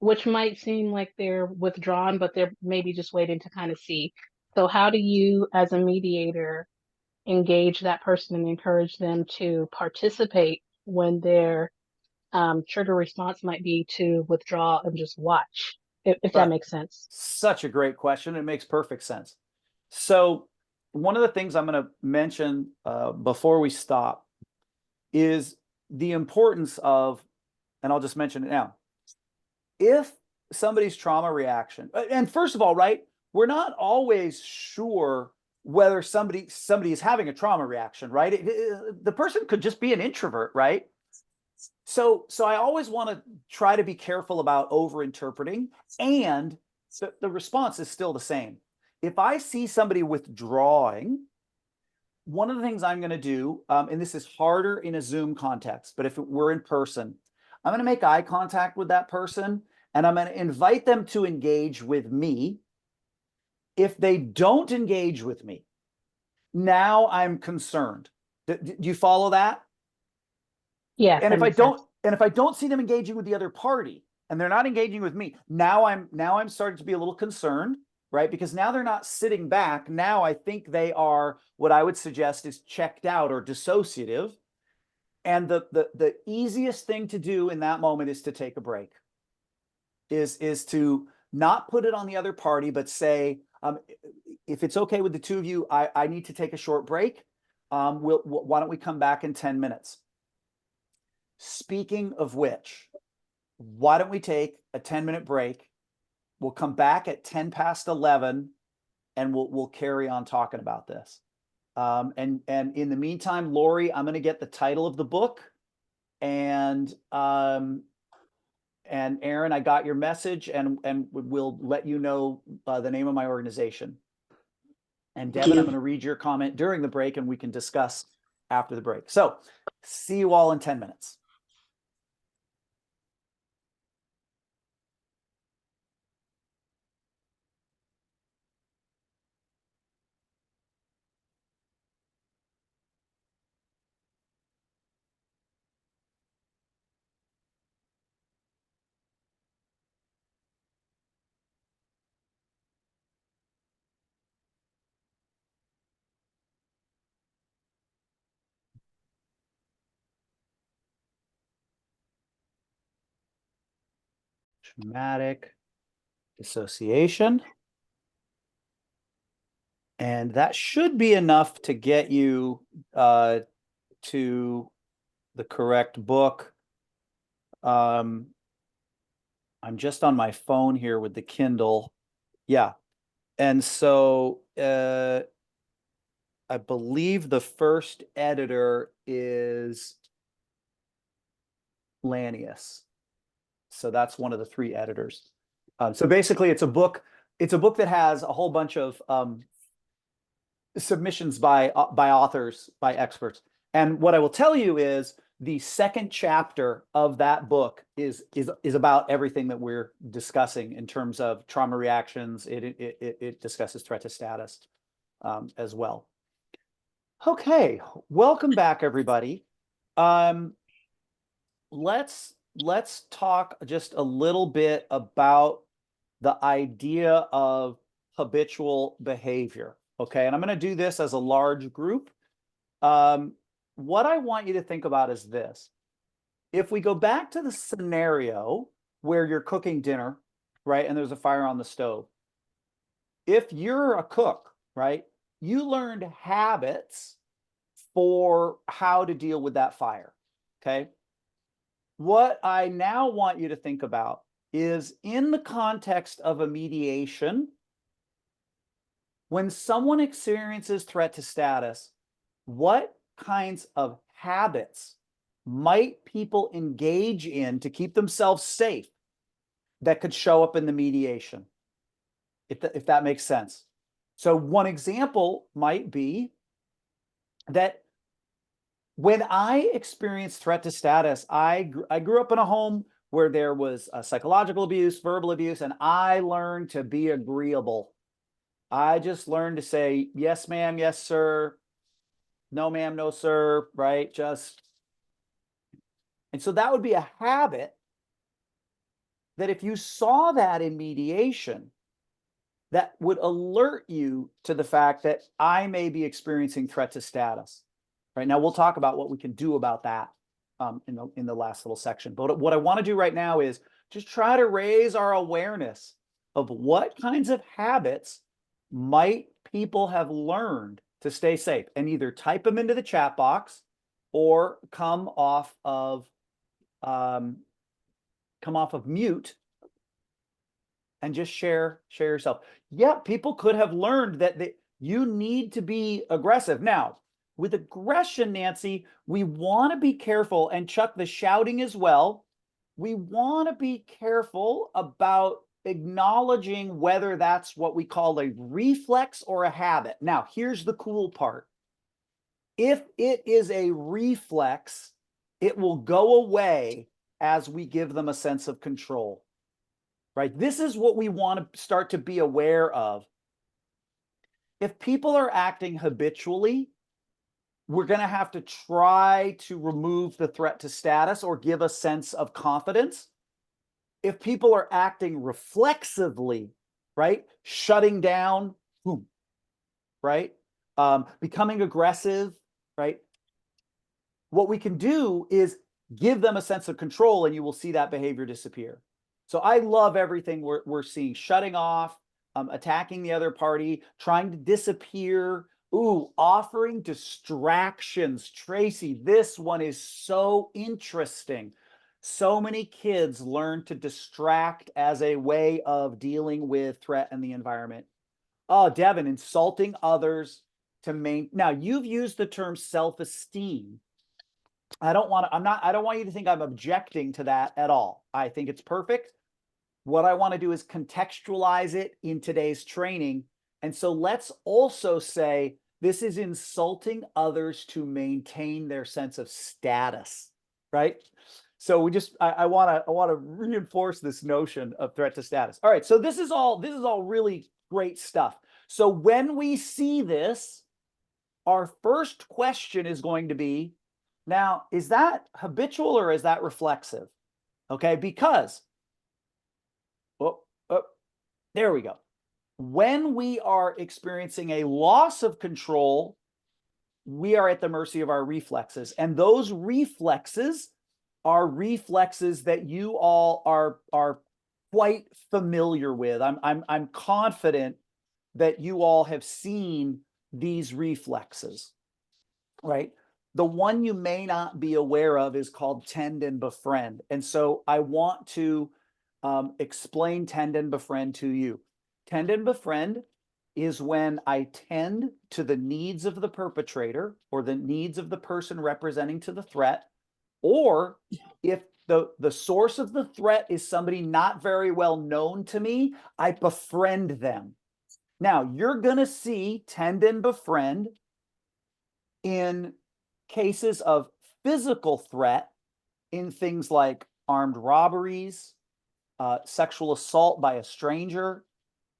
which might seem like they're withdrawn, but they're maybe just waiting to kind of see. So how do you, as a mediator, engage that person and encourage them to participate when their trigger response might be to withdraw and just watch, if that makes sense? Such a great question. It makes perfect sense. So one of the things I'm going to mention before we stop is the importance of, and I'll just mention it now. If somebody's trauma reaction, and first of all, right, we're not always sure whether somebody is having a trauma reaction, right? The person could just be an introvert, right? So I always want to try to be careful about over interpreting, and the response is still the same. If I see somebody withdrawing, one of the things I'm going to do, and this is harder in a Zoom context, but if we're in person, I'm going to make eye contact with that person and I'm going to invite them to engage with me. If they don't engage with me, now I'm concerned. Do you follow that? Yeah. And if I don't see them engaging with the other party and they're not engaging with me, now I'm starting to be a little concerned, right? Because now they're not sitting back. Now I think they are, what I would suggest is checked out or dissociative. And the easiest thing to do in that moment is to take a break. Is to not put it on the other party, but say, if it's okay with the two of you, I need to take a short break. Why don't we come back in 10 minutes? Speaking of which, why don't we take a 10-minute break? We'll come back at 10 past 11 and we'll carry on talking about this. And in the meantime, Lori, I'm going to get the title of the book, and Aaron, I got your message, and we'll let you know the name of my organization. And Devin, I'm going to read your comment during the break and we can discuss after the break. So see you all in 10 minutes. Traumatic dissociation. And that should be enough to get you to the correct book. I'm just on my phone here with the Kindle. Yeah. And so I believe the first editor is Lanius. So that's one of the three editors. So basically it's a book that has a whole bunch of submissions by authors, by experts. And what I will tell you is the second chapter of that book is about everything that we're discussing in terms of trauma reactions. It discusses threat to status as well. Okay, welcome back, everybody. Let's talk just a little bit about the idea of habitual behavior. Okay, and I'm going to do this as a large group. What I want you to think about is this. If we go back to the scenario where you're cooking dinner, right, and there's a fire on the stove. If you're a cook, right, you learned habits for how to deal with that fire, okay? What I now want you to think about is, in the context of a mediation, when someone experiences threat to status, what kinds of habits might people engage in to keep themselves safe that could show up in the mediation, if that makes sense? So one example might be that when I experienced threat to status, I grew up in a home where there was psychological abuse, verbal abuse, and I learned to be agreeable. I just learned to say, yes, ma'am, yes, sir. No, ma'am, no, sir, right? And so that would be a habit that if you saw that in mediation, that would alert you to the fact that I may be experiencing threat to status. Right now, we'll talk about what we can do about that in the last little section. But what I want to do right now is just try to raise our awareness of what kinds of habits might people have learned to stay safe, and either type them into the chat box or come off of mute and just share yourself. Yeah, people could have learned that you need to be aggressive. Now, with aggression, Nancy, we want to be careful, and Chuck, the shouting as well. We want to be careful about acknowledging whether that's what we call a reflex or a habit. Now, here's the cool part. If it is a reflex, it will go away as we give them a sense of control. Right? This is what we want to start to be aware of. If people are acting habitually, we're going to have to try to remove the threat to status or give a sense of confidence. If people are acting reflexively, right? Shutting down, boom, right? Becoming aggressive, right? What we can do is give them a sense of control, and you will see that behavior disappear. So I love everything we're seeing: shutting off, attacking the other party, trying to disappear. Ooh, offering distractions. Tracy, this one is so interesting. So many kids learn to distract as a way of dealing with threat in the environment. Oh, Devin, insulting others to now you've used the term self-esteem. I don't want you to think I'm objecting to that at all. I think it's perfect. What I want to do is contextualize it in today's training. And so let's also say this is insulting others to maintain their sense of status, right? So I want to reinforce this notion of threat to status. All right, so this is all really great stuff. So when we see this, our first question is going to be, now, is that habitual or is that reflexive? Okay, because there we go. When we are experiencing a loss of control, we are at the mercy of our reflexes. And those reflexes are reflexes that you all are quite familiar with. I'm confident that you all have seen these reflexes, right? The one you may not be aware of is called tend and befriend. And so I want to explain tend and befriend to you. Tend and befriend is when I tend to the needs of the perpetrator or the needs of the person representing to the threat, or if the source of the threat is somebody not very well known to me, I befriend them. Now, you're going to see tend and befriend in cases of physical threat in things like armed robberies, sexual assault by a stranger,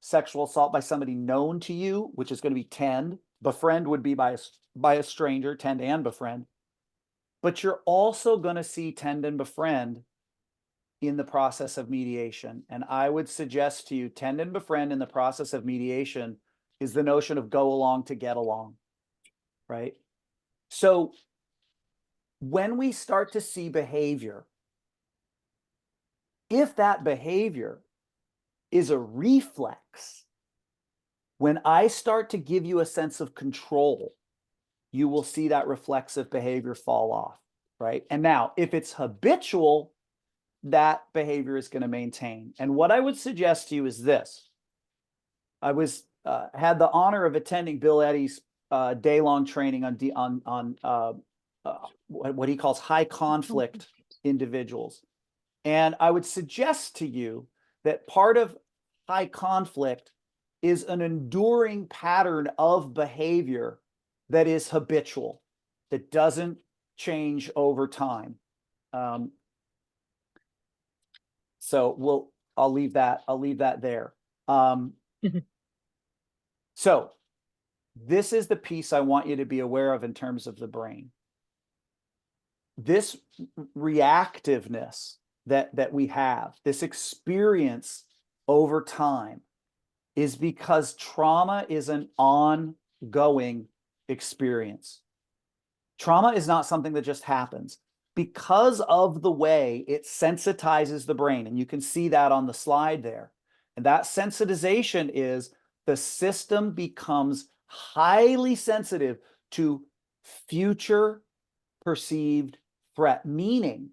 sexual assault by somebody known to you, which is going to be tend. Befriend would be by a stranger, tend and befriend. But you're also going to see tend and befriend in the process of mediation. And I would suggest to you, tend and befriend in the process of mediation is the notion of go along to get along, right? So when we start to see behavior, if that behavior is a reflex, when I start to give you a sense of control, you will see that reflexive behavior fall off, right? And now, if it's habitual, that behavior is going to maintain. And what I would suggest to you is this. I had the honor of attending Bill Eddy's day-long training on what he calls high conflict individuals. And I would suggest to you that part of high conflict is an enduring pattern of behavior that is habitual, that doesn't change over time. So I'll leave that there. So this is the piece I want you to be aware of in terms of the brain. This reactiveness that we have, this experience over time, is because trauma is an ongoing experience. Trauma is not something that just happens. Because of the way it sensitizes the brain, and you can see that on the slide there. And that sensitization is the system becomes highly sensitive to future perceived threat, meaning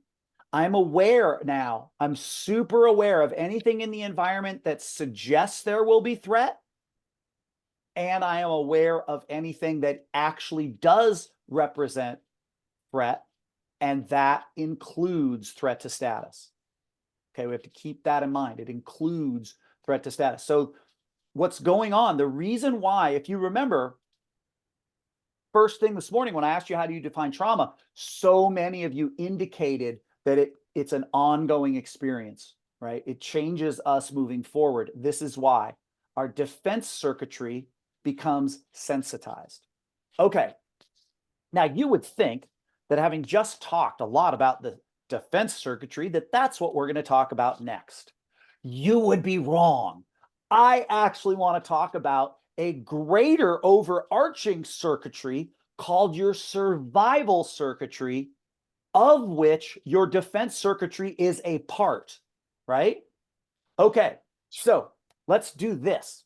I'm aware now, I'm super aware of anything in the environment that suggests there will be threat. And I am aware of anything that actually does represent threat. And that includes threat to status. Okay, we have to keep that in mind. It includes threat to status. So what's going on, the reason why, if you remember, first thing this morning when I asked you how do you define trauma, so many of you indicated that it's an ongoing experience, right? It changes us moving forward. This is why our defense circuitry becomes sensitized. Okay, now you would think that having just talked a lot about the defense circuitry, that's what we're going to talk about next. You would be wrong. I actually want to talk about a greater overarching circuitry called your survival circuitry, of which your defense circuitry is a part, right? Okay, so let's do this.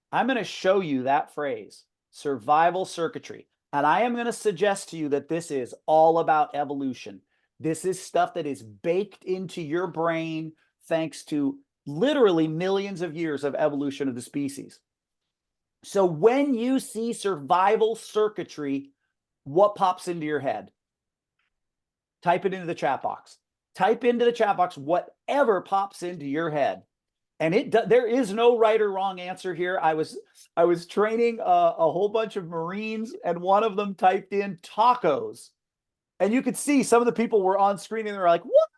I'm going to show you that phrase, survival circuitry. And I am going to suggest to you that this is all about evolution. This is stuff that is baked into your brain thanks to literally millions of years of evolution of the species. So when you see survival circuitry, what pops into your head? Type it into the chat box. Type into the chat box whatever pops into your head. And there is no right or wrong answer here. I was training a whole bunch of Marines, and one of them typed in tacos. And you could see some of the people were on screen and they were like, what?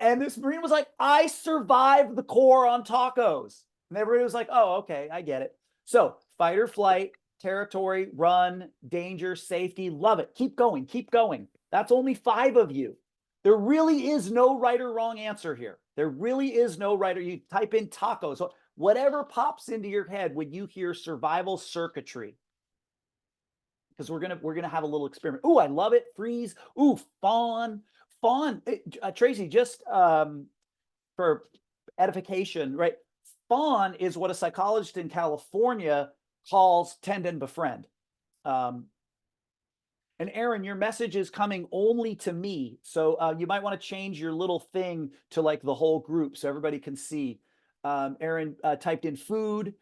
And this Marine was like, I survived the Corps on tacos. And everybody was like, oh, okay, I get it. So fight or flight, territory, run, danger, safety, love it. Keep going, keep going. That's only 5 of you. There really is no right or wrong answer here. There really is no right, or you type in tacos, so whatever pops into your head when you hear survival circuitry. Because we're gonna have a little experiment. Oh, I love it. Freeze. Ooh, fawn. Tracy, just for edification, right? Fawn is what a psychologist in California calls tend and befriend. And Aaron, your message is coming only to me. So you might want to change your little thing to like the whole group so everybody can see. Aaron typed in food,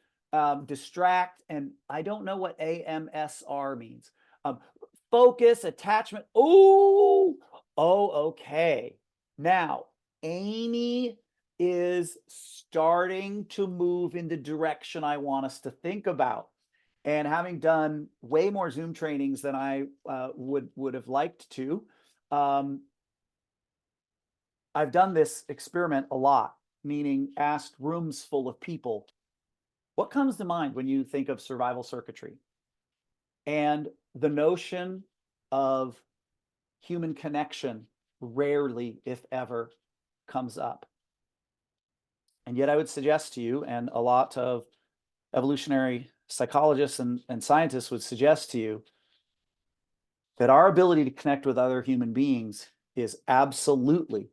distract, and I don't know what AMSR means. Focus, attachment. Oh, okay. Now, Amy is starting to move in the direction I want us to think about. And having done way more Zoom trainings than I would have liked to, I've done this experiment a lot, meaning asked rooms full of people, what comes to mind when you think of survival circuitry? And the notion of human connection rarely, if ever, comes up. And yet I would suggest to you, and a lot of evolutionary psychologists and scientists would suggest to you, that our ability to connect with other human beings is absolutely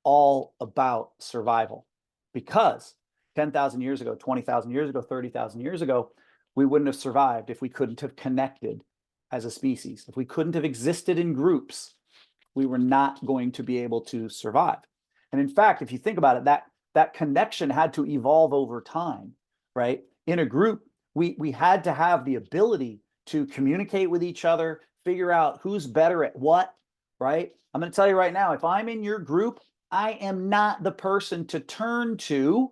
all about survival. Because 10,000 years ago, 20,000 years ago, 30,000 years ago, we wouldn't have survived if we couldn't have connected as a species. If we couldn't have existed in groups, we were not going to be able to survive. And in fact, if you think about it, that connection had to evolve over time, right? In a group, we had to have the ability to communicate with each other, figure out who's better at what, right? I'm going to tell you right now, if I'm in your group, I am not the person to turn to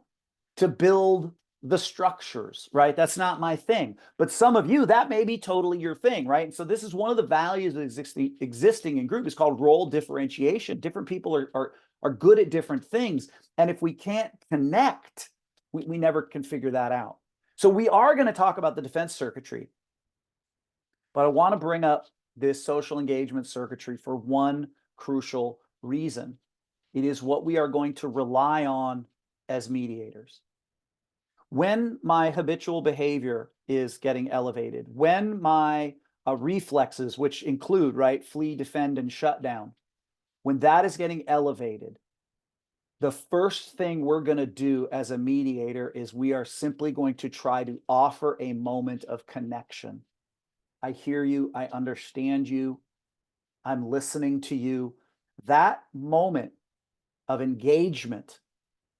build the structures, right? That's not my thing. But some of you, that may be totally your thing, right? And so this is one of the values of existing in group is called role differentiation. Different people are good at different things. And if we can't connect, we never can figure that out. So we are going to talk about the defense circuitry, but I want to bring up this social engagement circuitry for one crucial reason, It is what we are going to rely on as mediators. When my habitual behavior is getting elevated, when my reflexes, which include, right, flee, defend, and shut down, when that is getting elevated, the first thing we're going to do as a mediator is we are simply going to try to offer a moment of connection. I hear you. I understand you. I'm listening to you. That moment of engagement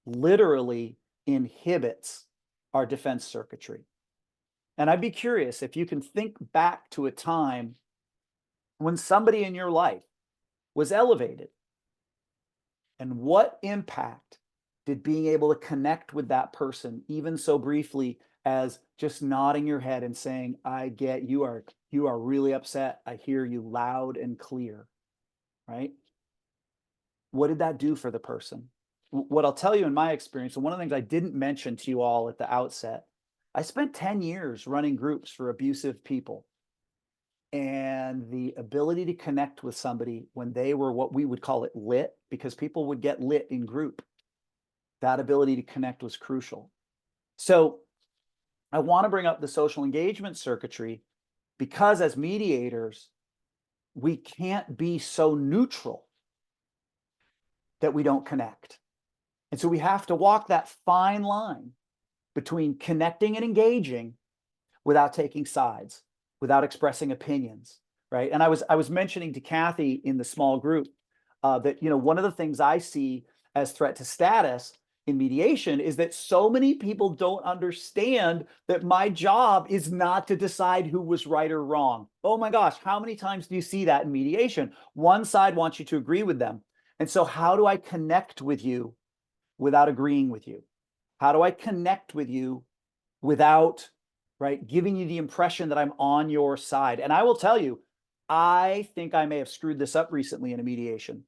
literally inhibits our defense circuitry. And I'd be curious if you can think back to a time when somebody in your life was elevated, and what impact did being able to connect with that person, even so briefly as just nodding your head and saying, I get you are really upset. I hear you loud and clear, right? What did that do for the person? What I'll tell you in my experience, and one of the things I didn't mention to you all at the outset, I spent 10 years running groups for abusive people. And the ability to connect with somebody when they were what we would call it lit, because people would get lit in group, that ability to connect was crucial. So I want to bring up the social engagement circuitry because as mediators, we can't be so neutral that we don't connect. And so we have to walk that fine line between connecting and engaging without taking sides, without expressing opinions, right? And I was mentioning to Kathy in the small group that, you know, one of the things I see as threat to status in mediation is that so many people don't understand that my job is not to decide who was right or wrong. Oh my gosh, how many times do you see that in mediation? One side wants you to agree with them. And so how do I connect with you without agreeing with you? How do I connect with you without, right, giving you the impression that I'm on your side? And I will tell you, I think I may have screwed this up recently in a mediation.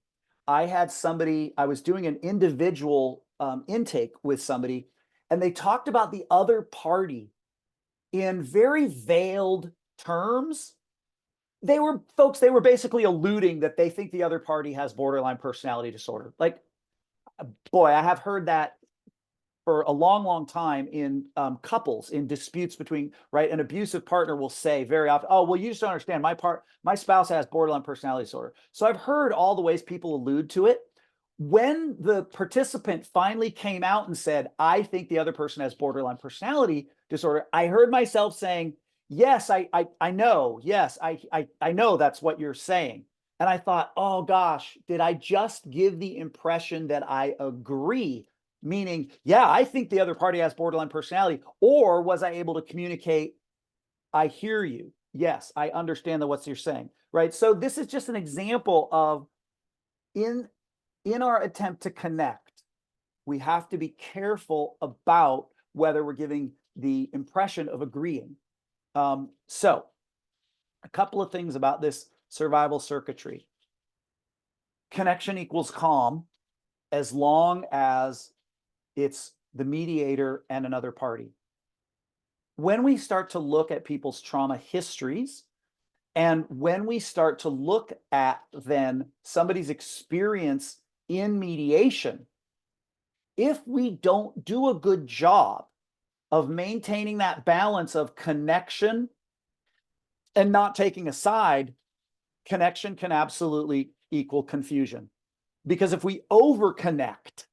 I had somebody, I was doing an individual intake with somebody, and they talked about the other party in very veiled terms. They were basically alluding that they think the other party has borderline personality disorder. Like, boy, I have heard that for a long, long time in couples, in disputes between, right? An abusive partner will say very often, oh, well, you just don't understand. My spouse has borderline personality disorder. So I've heard all the ways people allude to it. When the participant finally came out and said, I think the other person has borderline personality disorder, I heard myself saying, yes, I know. Yes, I know that's what you're saying. And I thought, oh gosh, did I just give the impression that I agree? Meaning, yeah, I think the other party has borderline personality, or was I able to communicate, I hear you. Yes, I understand what you're saying, right? So this is just an example of in our attempt to connect, we have to be careful about whether we're giving the impression of agreeing. So a couple of things about this survival circuitry. Connection equals calm as long as it's the mediator and another party. When we start to look at people's trauma histories, and when we start to look at then somebody's experience in mediation, if we don't do a good job of maintaining that balance of connection and not taking a side, connection can absolutely equal confusion. Because if we over-connect,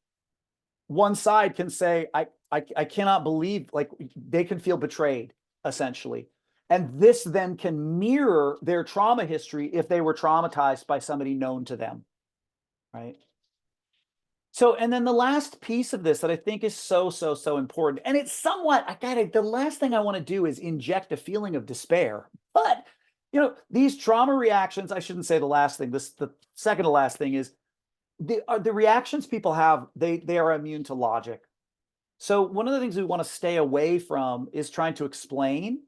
one side can say, I cannot believe, like, they can feel betrayed, essentially. And this then can mirror their trauma history if they were traumatized by somebody known to them, right? So, and then the last piece of this that I think is so important, and it's somewhat, the last thing I want to do is inject a feeling of despair. But, you know, these trauma reactions, I shouldn't say the last thing, the second to last thing is, the reactions people have, they are immune to logic. So one of the things we want to stay away from is trying to explain.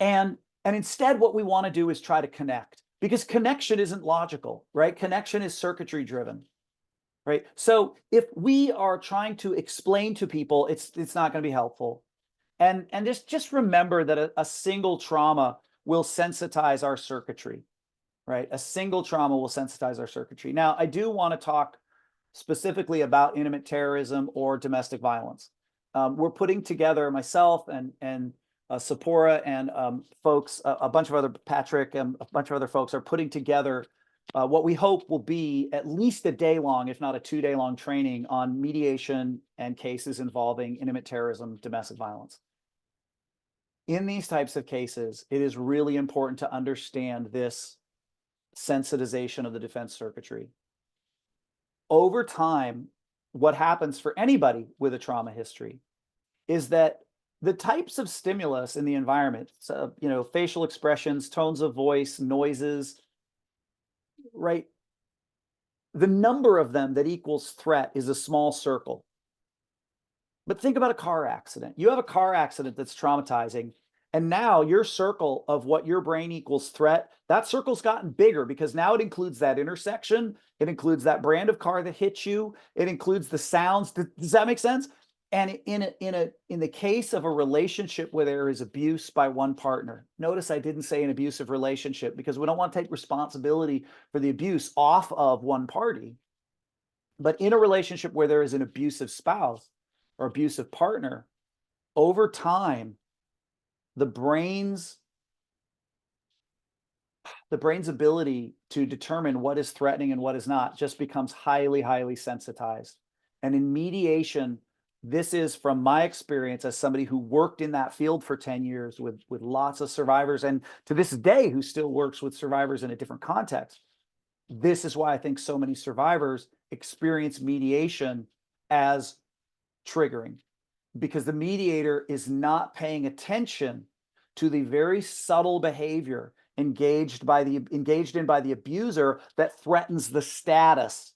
And instead, what we want to do is try to connect, because connection isn't logical, right? Connection is circuitry driven, right? So if we are trying to explain to people, it's not going to be helpful. And just remember that a single trauma will sensitize our circuitry, right? A single trauma will sensitize our circuitry. Now, I do want to talk specifically about intimate terrorism or domestic violence. We're putting together, myself and Sapora and folks, a bunch of other, Patrick and a bunch of other folks are putting together what we hope will be at least a day long, if not a 2-day long training on mediation and cases involving intimate terrorism, domestic violence. In these types of cases, it is really important to understand this sensitization of the defense circuitry. Over time, what happens for anybody with a trauma history is that the types of stimulus in the environment, so, you know, facial expressions, tones of voice, noises, right? The number of them that equals threat is a small circle. But think about a car accident. You have a car accident that's traumatizing, and now your circle of what your brain equals threat, that circle's gotten bigger because now it includes that intersection. It includes that brand of car that hit you. It includes the sounds. Does that make sense? And in the case of a relationship where there is abuse by one partner, notice I didn't say an abusive relationship because we don't want to take responsibility for the abuse off of one party. But in a relationship where there is an abusive spouse or abusive partner, over time, the brain's ability to determine what is threatening and what is not just becomes highly, highly sensitized. And in mediation, this is from my experience as somebody who worked in that field for 10 years with lots of survivors, and to this day, who still works with survivors in a different context. This is why I think so many survivors experience mediation as triggering, because the mediator is not paying attention to the very subtle behavior engaged in by the abuser that threatens the status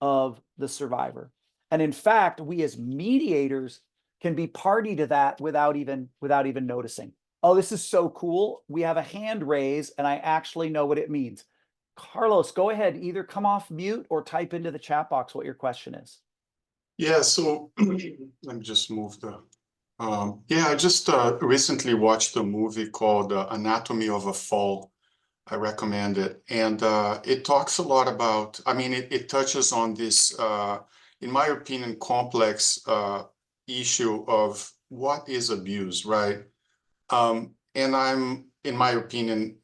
of the survivor. And in fact, we as mediators can be party to that without even noticing. Oh, this is so cool. We have a hand raise and I actually know what it means. Carlos, go ahead, either come off mute or type into the chat box what your question is. Yeah, so let me just move the yeah, I just recently watched a movie called Anatomy of a Fall. I recommend it. And it talks a lot about, I mean, it touches on this, in my opinion, complex issue of what is abuse, right? And in my opinion,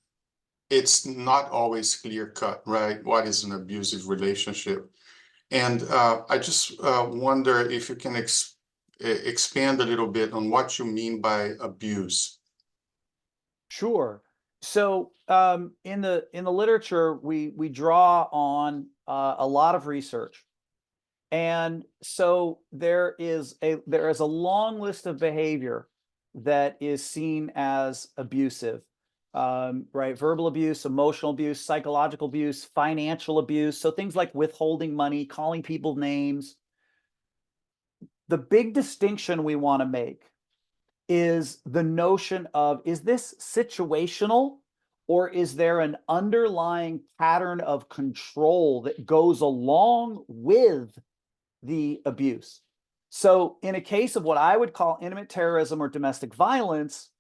it's not always clear cut, right? What is an abusive relationship? And I just wonder if you can expand a little bit on what you mean by abuse. Sure. So in the literature, we draw on a lot of research, and so there is a long list of behavior that is seen as abusive, right? Verbal abuse, emotional abuse, psychological abuse, financial abuse. So things like withholding money, calling people names. The big distinction we want to make is the notion of, is this situational, or is there an underlying pattern of control that goes along with the abuse? So in a case of what I would call intimate terrorism or domestic violence,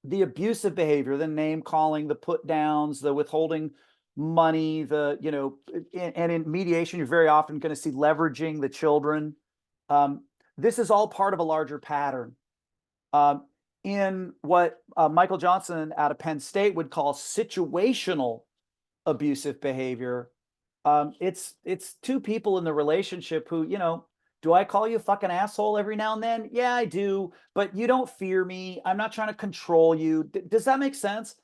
the abusive behavior, the name calling, the put downs, the withholding money, the, you know, and in mediation, you're very often going to see leveraging the children. This is all part of a larger pattern. In what Michael Johnson out of Penn State would call situational abusive behavior, it's two people in the relationship who, you know, do I call you a fucking asshole every now and then? Yeah, I do, but you don't fear me. I'm not trying to control you. Does that make sense?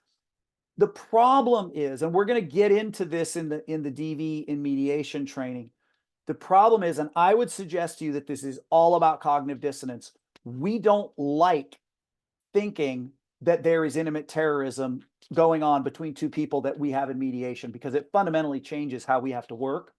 The problem is, and we're going to get into this in the DV in mediation training. The problem is, and I would suggest to you that this is all about cognitive dissonance. We don't like thinking that there is intimate terrorism going on between two people that we have in mediation, because it fundamentally changes how we have to work.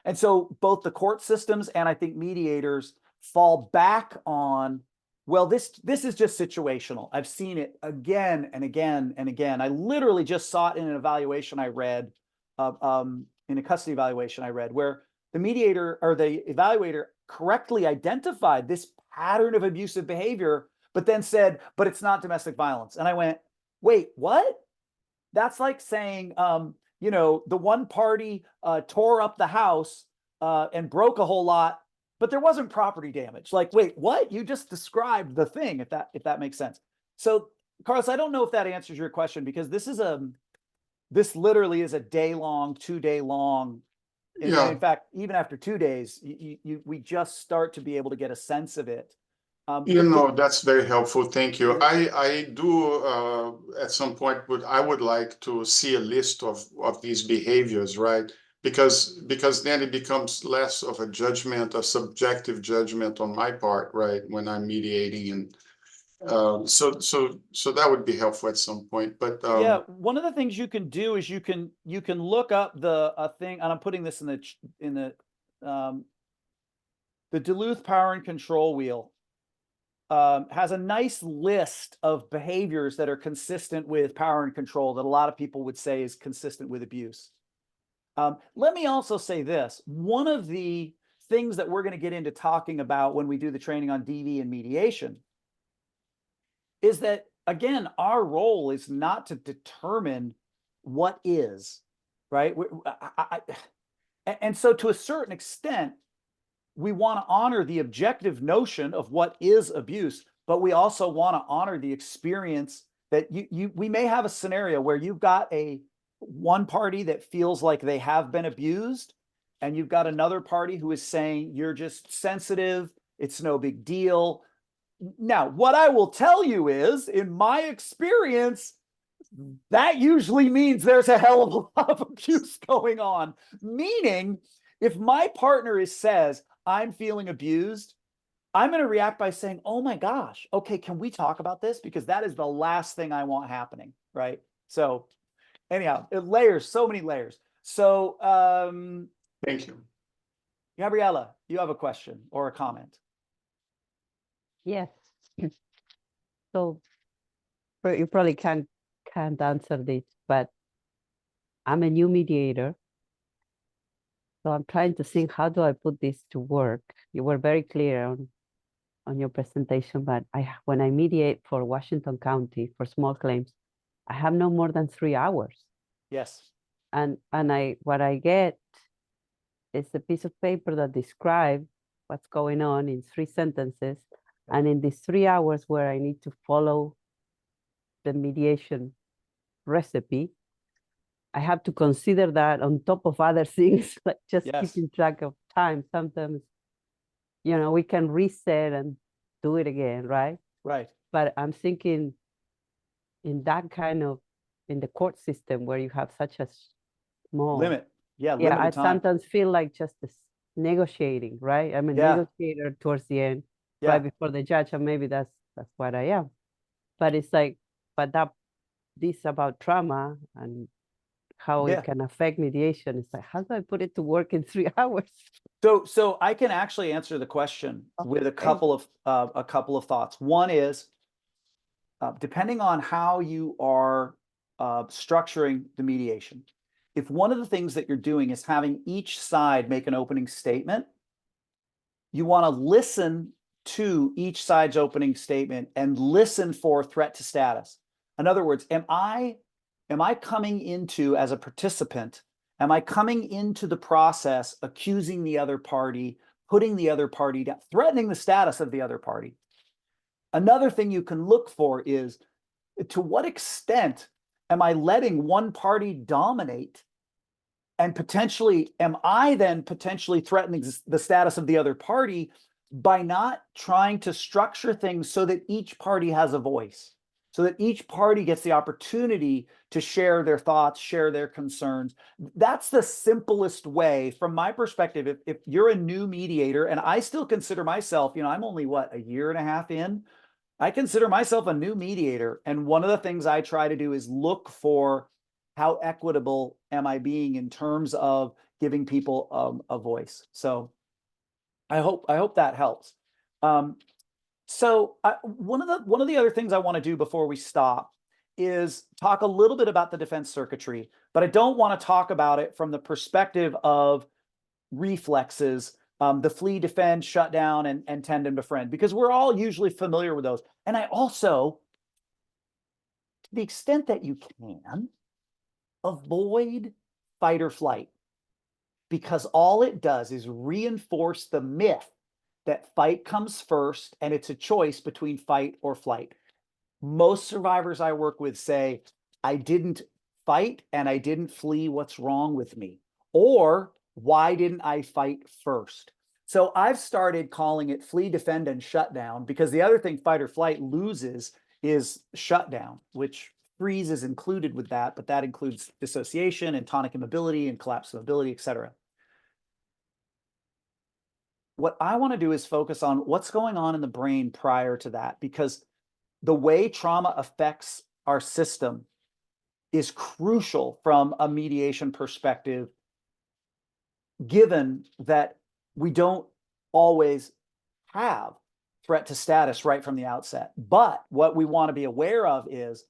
And so both the court systems and I think mediators fall back on, well, this is just situational. I've seen it again and again and again. I literally just saw it in an evaluation I read, in a custody evaluation I read, where the mediator or the evaluator correctly identified this pattern of abusive behavior, but then said, but it's not domestic violence. And I went, wait, what? That's like saying, you know, the one party tore up the house and broke a whole lot, but there wasn't property damage. Like, wait, what? You just described the thing, if that makes sense. So, Carlos, I don't know if that answers your question, because this literally is a day-long, 2-day-long. In fact, even after 2 days, we just start to be able to get a sense of it. You know, that's very helpful. Thank you. I do at some point I would like to see a list of these behaviors, right? Because then it becomes less of a judgment, a subjective judgment on my part, right? When I'm mediating, and so that would be helpful at some point. But yeah, one of the things you can do is you can look up the thing, and I'm putting this in the Duluth Power and Control Wheel. Has a nice list of behaviors that are consistent with power and control that a lot of people would say is consistent with abuse. Let me also say this. One of the things that we're going to get into talking about when we do the training on DV and mediation is that, again, our role is not to determine what is, right? And so to a certain extent, we want to honor the objective notion of what is abuse, but we also want to honor the experience that we may have a scenario where you've got one party that feels like they have been abused, and you've got another party who is saying you're just sensitive, it's no big deal. Now, what I will tell you is, in my experience, that usually means there's a hell of a lot of abuse going on. Meaning, if my partner says, I'm feeling abused, I'm going to react by saying, oh my gosh, okay, can we talk about this? Because that is the last thing I want happening, right? So anyhow, layers, so many layers. So thank you. Gabriella, you have a question or a comment? Yes. So you probably can't answer this, but I'm a new mediator. So I'm trying to think, how do I put this to work? You were very clear on your presentation, but when I mediate for Washington County for small claims, I have no more than 3 hours. Yes. And what I get is a piece of paper that describes what's going on in 3 sentences. And in these 3 hours where I need to follow the mediation recipe, I have to consider that on top of other things, like just keeping track of time. Sometimes, you know, we can reset and do it again, right? Right. But I'm thinking in that kind of, in the court system where you have such a small limit. Yeah, yeah, I limited time. sometimes feel like just this negotiating, right? I'm a negotiator towards the end, right before the judge, and maybe that's what I am. But it's like, but this about trauma and how it can affect mediation. It's like, how do I put it to work in 3 hours? So I can actually answer the question with a couple of thoughts. One is, depending on how you are structuring the mediation, if one of the things that you're doing is having each side make an opening statement, you want to listen to each side's opening statement and listen for threat to status. In other words, am I coming into, as a participant, am I coming into the process accusing the other party, putting the other party down, threatening the status of the other party? Another thing you can look for is, to what extent am I letting one party dominate, and potentially am I then potentially threatening the status of the other party by not trying to structure things so that each party has a voice, so that each party gets the opportunity to share their thoughts, share their concerns. That's the simplest way from my perspective. If you're a new mediator, and I still consider myself, you know, I'm only a year and a half in, I consider myself a new mediator. And one of the things I try to do is look for how equitable am I being in terms of giving people a voice. So I hope that helps. So one of the other things I want to do before we stop is talk a little bit about the defense circuitry, but I don't want to talk about it from the perspective of reflexes, the flee, defend, shut down, and tend and befriend, because we're all usually familiar with those. And I also, to the extent that you can, avoid fight or flight, because all it does is reinforce the myth that fight comes first and it's a choice between fight or flight. Most survivors I work with say, I didn't fight and I didn't flee. What's wrong with me? Or why didn't I fight first? So I've started calling it flee, defend, and shut down, because the other thing fight or flight loses is shutdown, which freeze is included with that, but that includes dissociation and tonic immobility and collapse mobility, etc. What I want to do is focus on what's going on in the brain prior to that, because the way trauma affects our system is crucial from a mediation perspective, given that we don't always have threat to status right from the outset. But what we want to be aware of is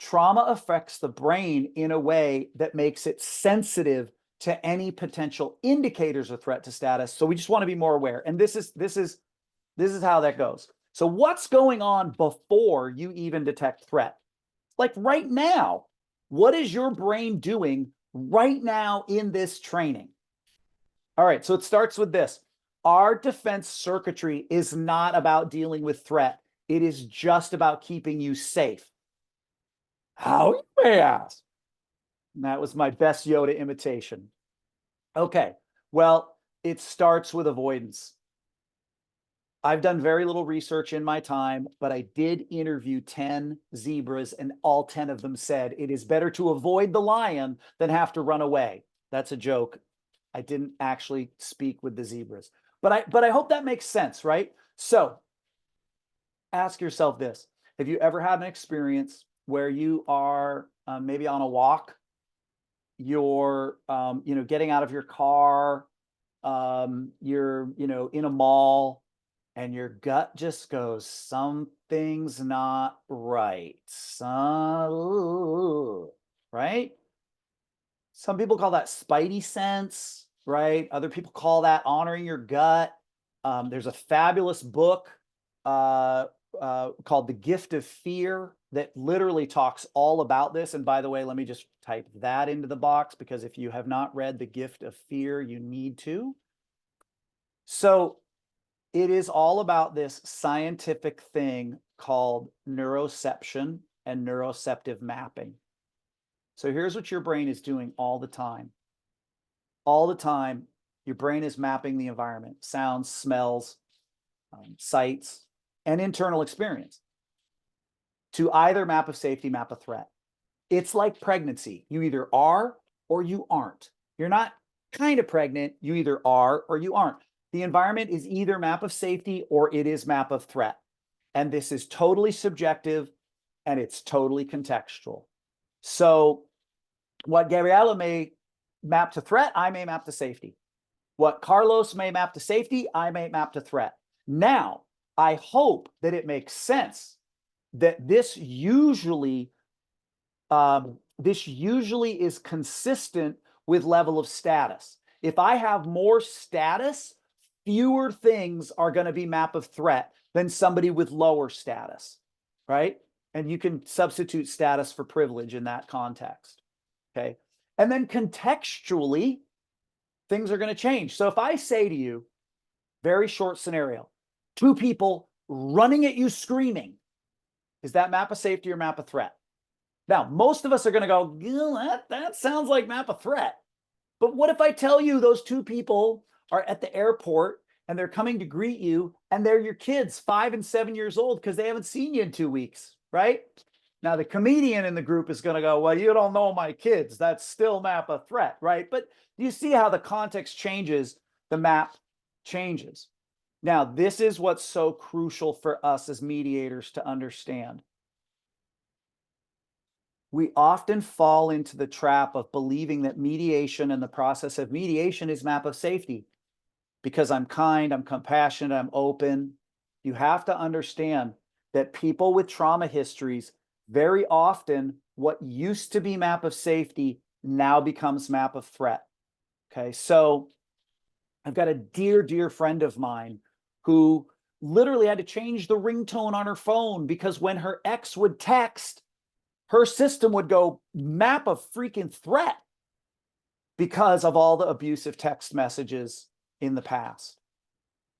trauma affects the brain in a way that makes it sensitive to any potential indicators of threat to status. So we just want to be more aware. And this is how that goes. So what's going on before you even detect threat? Like right now, what is your brain doing right now in this training? All right, so it starts with this. Our defense circuitry is not about dealing with threat. It is just about keeping you safe. How, you may ask? And that was my best Yoda imitation. Okay, well, it starts with avoidance. I've done very little research in my time, but I did interview 10 zebras, and all 10 of them said it is better to avoid the lion than have to run away. That's a joke. I didn't actually speak with the zebras, but I hope that makes sense, right? So ask yourself this. Have you ever had an experience where you are maybe on a walk, you're getting out of your car, you're in a mall, and your gut just goes, something's not right. Right? Some people call that spidey sense, right? Other people call that honoring your gut. There's a fabulous book called The Gift of Fear that literally talks all about this. And by the way, let me just type that into the box, because if you have not read The Gift of Fear, you need to. So it is all about this scientific thing called neuroception and neuroceptive mapping. So here's what your brain is doing all the time. All the time, your brain is mapping the environment, sounds, smells, sights, and internal experience to either map of safety, map of threat. It's like pregnancy. You either are or you aren't. You're not kind of pregnant. You either are or you aren't. The environment is either map of safety or it is map of threat. And this is totally subjective and it's totally contextual. So what Gabriela may map to threat, I may map to safety. What Carlos may map to safety, I may map to threat. Now, I hope that it makes sense that this usually is consistent with level of status. If I have more status, fewer things are going to be map of threat than somebody with lower status, right? And you can substitute status for privilege in that context, okay? And then contextually, things are going to change. So if I say to you, very short scenario, two people running at you screaming, is that map of safety or map of threat? Now, most of us are going to go, that sounds like map of threat. But what if I tell you those two people are at the airport and they're coming to greet you and they're your kids, 5 and 7 years old, because they haven't seen you in 2 weeks, right? Now, the comedian in the group is going to go, well, you don't know my kids. That's still map of threat, right? But you see how the context changes, the map changes. Now, this is what's so crucial for us as mediators to understand. We often fall into the trap of believing that mediation and the process of mediation is map of safety. Because I'm kind, I'm compassionate, I'm open. You have to understand that people with trauma histories, very often what used to be map of safety now becomes map of threat. Okay, so I've got a dear, dear friend of mine who literally had to change the ringtone on her phone because when her ex would text, her system would go map of freaking threat. because of all the abusive text messages in the past,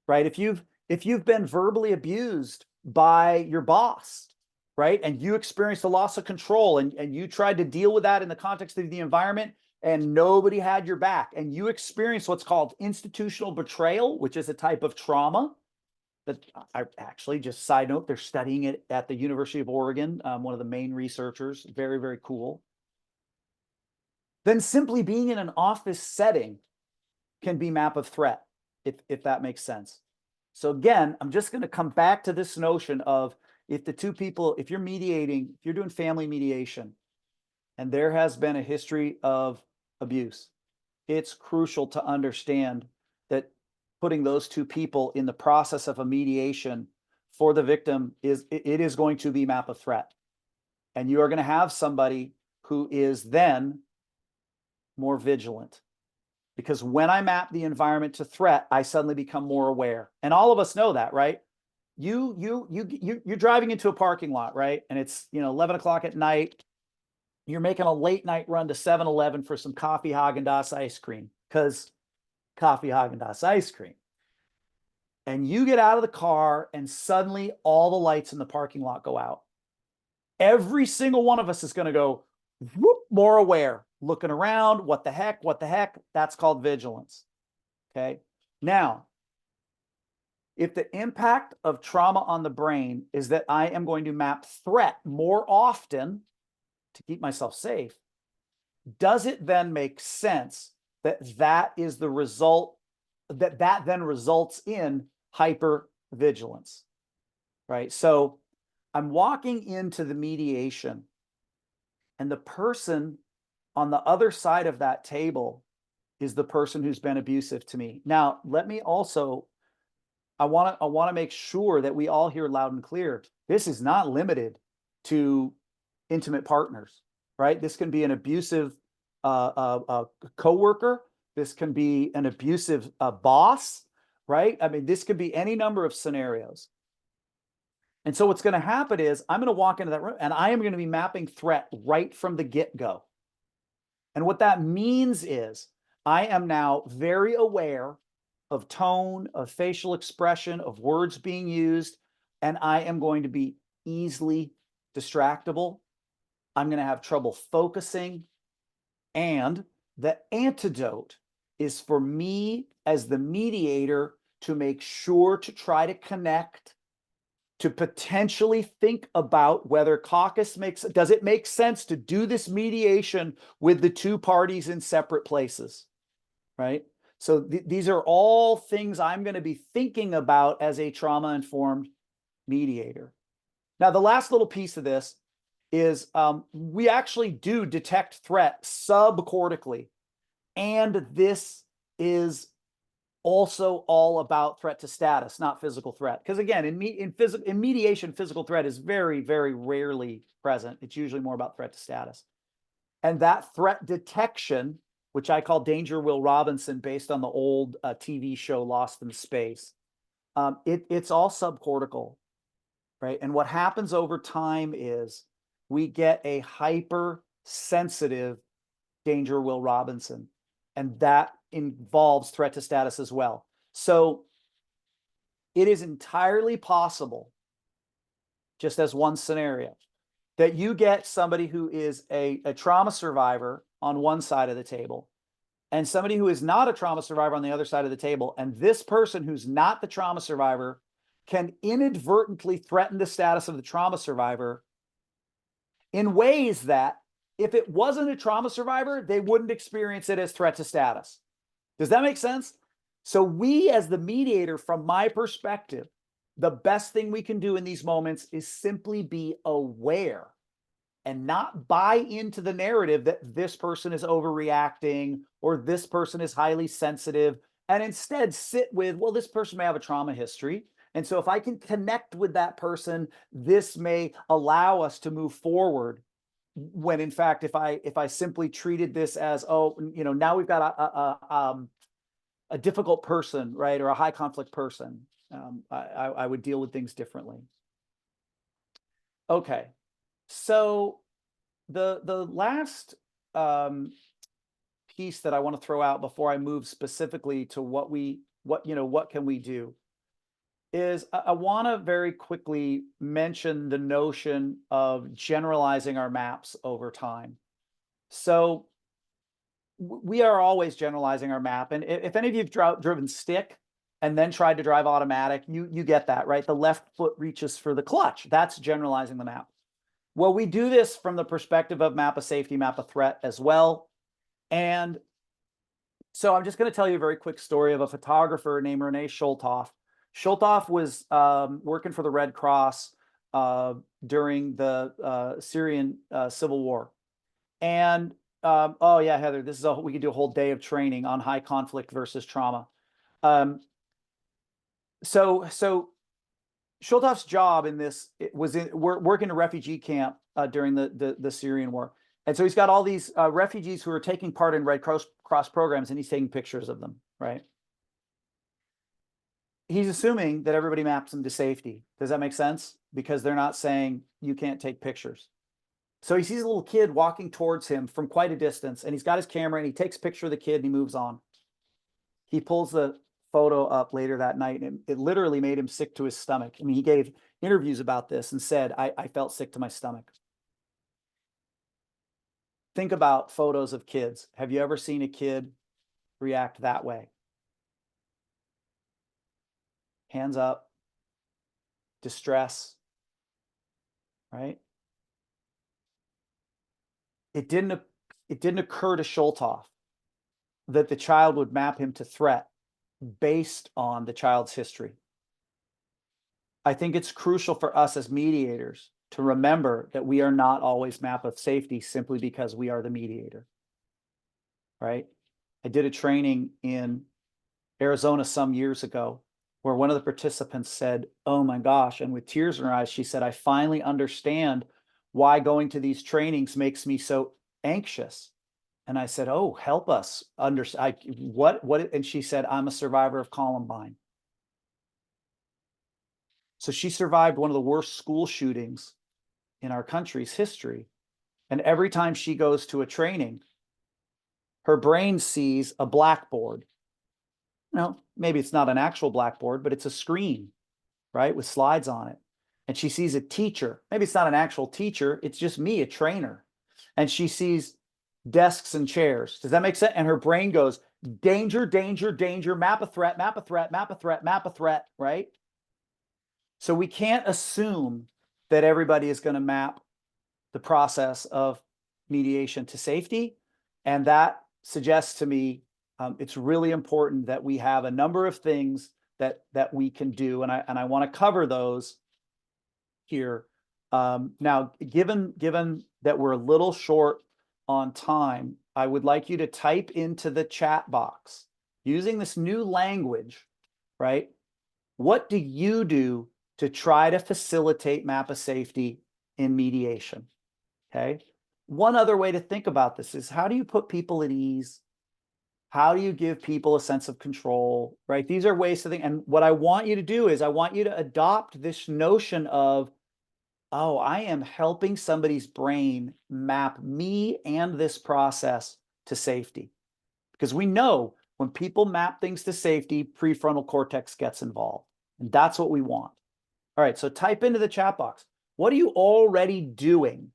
right? If you've been verbally abused by your boss, right, and you experienced a loss of control, and you tried to deal with that in the context of the environment, and nobody had your back, and you experienced what's called institutional betrayal, which is a type of trauma that I actually, just side note, they're studying it at the University of Oregon. One of the main researchers, very, very cool. Then simply being in an office setting can be map of threat, if that makes sense. So again, I'm just going to come back to this notion of, if the two people, if you're mediating, if you're doing family mediation, and there has been a history of abuse, it's crucial to understand that putting those two people in the process of a mediation for the victim it is going to be map of threat. And you are going to have somebody who is then more vigilant. Because when I map the environment to threat, I suddenly become more aware. And all of us know that, right? You're driving into a parking lot, right? And it's 11 o'clock at night. You're making a late night run to 7-Eleven for some coffee Haagen-Dazs ice cream, because coffee Haagen-Dazs ice cream. And you get out of the car, and suddenly all the lights in the parking lot go out. Every single one of us is going to go whoop, more aware, looking around. What the heck? What the heck? That's called vigilance. Okay. Now, if the impact of trauma on the brain is that I am going to map threat more often to keep myself safe, does it then make sense that that is the result, that then results in hypervigilance, right? So I'm walking into the mediation, and the person on the other side of that table is the person who's been abusive to me. Now, let me also, I want to make sure that we all hear loud and clear. This is not limited to intimate partners, right? This can be an abusive coworker. This can be an abusive boss, right? I mean, this could be any number of scenarios. And so what's going to happen is, I'm going to walk into that room, and I am going to be mapping threat right from the get-go. And what that means is, I am now very aware of tone, of facial expression, of words being used, and I am going to be easily distractible. I'm going to have trouble focusing. And the antidote is for me as the mediator to make sure to try to connect, to potentially think about whether caucus does it make sense to do this mediation with the two parties in separate places, right? So these are all things I'm going to be thinking about as a trauma-informed mediator. Now, the last little piece of this is we actually do detect threat subcortically. And this is also all about threat to status, not physical threat. Because again, in mediation, physical threat is very, very rarely present. It's usually more about threat to status. And that threat detection, which I call Danger Will Robinson, based on the old TV show Lost in Space, it's all subcortical, right? And what happens over time is we get a hypersensitive Danger Will Robinson, and that involves threat to status as well. So it is entirely possible, just as one scenario, that you get somebody who is a trauma survivor on one side of the table, and somebody who is not a trauma survivor on the other side of the table. And this person who's not the trauma survivor can inadvertently threaten the status of the trauma survivor in ways that, if it wasn't a trauma survivor, they wouldn't experience it as threat to status. Does that make sense? So we, as the mediator, from my perspective, the best thing we can do in these moments is simply be aware and not buy into the narrative that this person is overreacting or this person is highly sensitive, and instead sit with, well, this person may have a trauma history. And so if I can connect with that person, this may allow us to move forward. When in fact, if I simply treated this as, oh, now we've got a difficult person, right, or a high conflict person, I would deal with things differently. Okay, so the last piece that I want to throw out before I move specifically to what can we do is I want to very quickly mention the notion of generalizing our maps over time. So we are always generalizing our map. And if any of you have driven stick and then tried to drive automatic, you get that, right? The left foot reaches for the clutch. That's generalizing the map. Well, we do this from the perspective of map of safety, map of threat as well. And so I'm just going to tell you a very quick story of a photographer named Renee Sholtoff. Sholtoff was working for the Red Cross during the Syrian civil war. And oh yeah, Heather, we could do a whole day of training on high conflict versus trauma. So Sholtoff's job in this was working a refugee camp during the Syrian war. And so he's got all these refugees who are taking part in Red Cross programs, and he's taking pictures of them, right? He's assuming that everybody maps them to safety. Does that make sense? Because they're not saying you can't take pictures. So he sees a little kid walking towards him from quite a distance, and he's got his camera, and he takes a picture of the kid and he moves on. He pulls the photo up later that night, and it literally made him sick to his stomach. I mean, he gave interviews about this and said, I felt sick to my stomach. Think about photos of kids. Have you ever seen a kid react that way? Hands up, distress, right? It didn't occur to Sholtoff that the child would map him to threat based on the child's history. I think it's crucial for us as mediators to remember that we are not always map of safety simply because we are the mediator, right? I did a training in Arizona some years ago where one of the participants said, "Oh my gosh," and with tears in her eyes, she said, "I finally understand why going to these trainings makes me so anxious." And I said, "Oh, help us understand what," and she said, "I'm a survivor of Columbine." So she survived one of the worst school shootings in our country's history. And every time she goes to a training, her brain sees a blackboard. No, maybe it's not an actual blackboard, but it's a screen, right, with slides on it. And she sees a teacher. Maybe it's not an actual teacher. It's just me, a trainer. And she sees desks and chairs. Does that make sense? And her brain goes, danger, danger, danger, map a threat, map a threat, map a threat, map a threat, right? So we can't assume that everybody is going to map the process of mediation to safety. And that suggests to me it's really important that we have a number of things that we can do. And I want to cover those here. Now, given that we're a little short on time, I would like you to type into the chat box using this new language, right? What do you do to try to facilitate map of safety in mediation? Okay. One other way to think about this is, how do you put people at ease? How do you give people a sense of control, right? These are ways to think. And what I want you to do is I want you to adopt this notion of, oh, I am helping somebody's brain map me and this process to safety. Because we know when people map things to safety, prefrontal cortex gets involved. And that's what we want. All right, so type into the chat box. What are you already doing?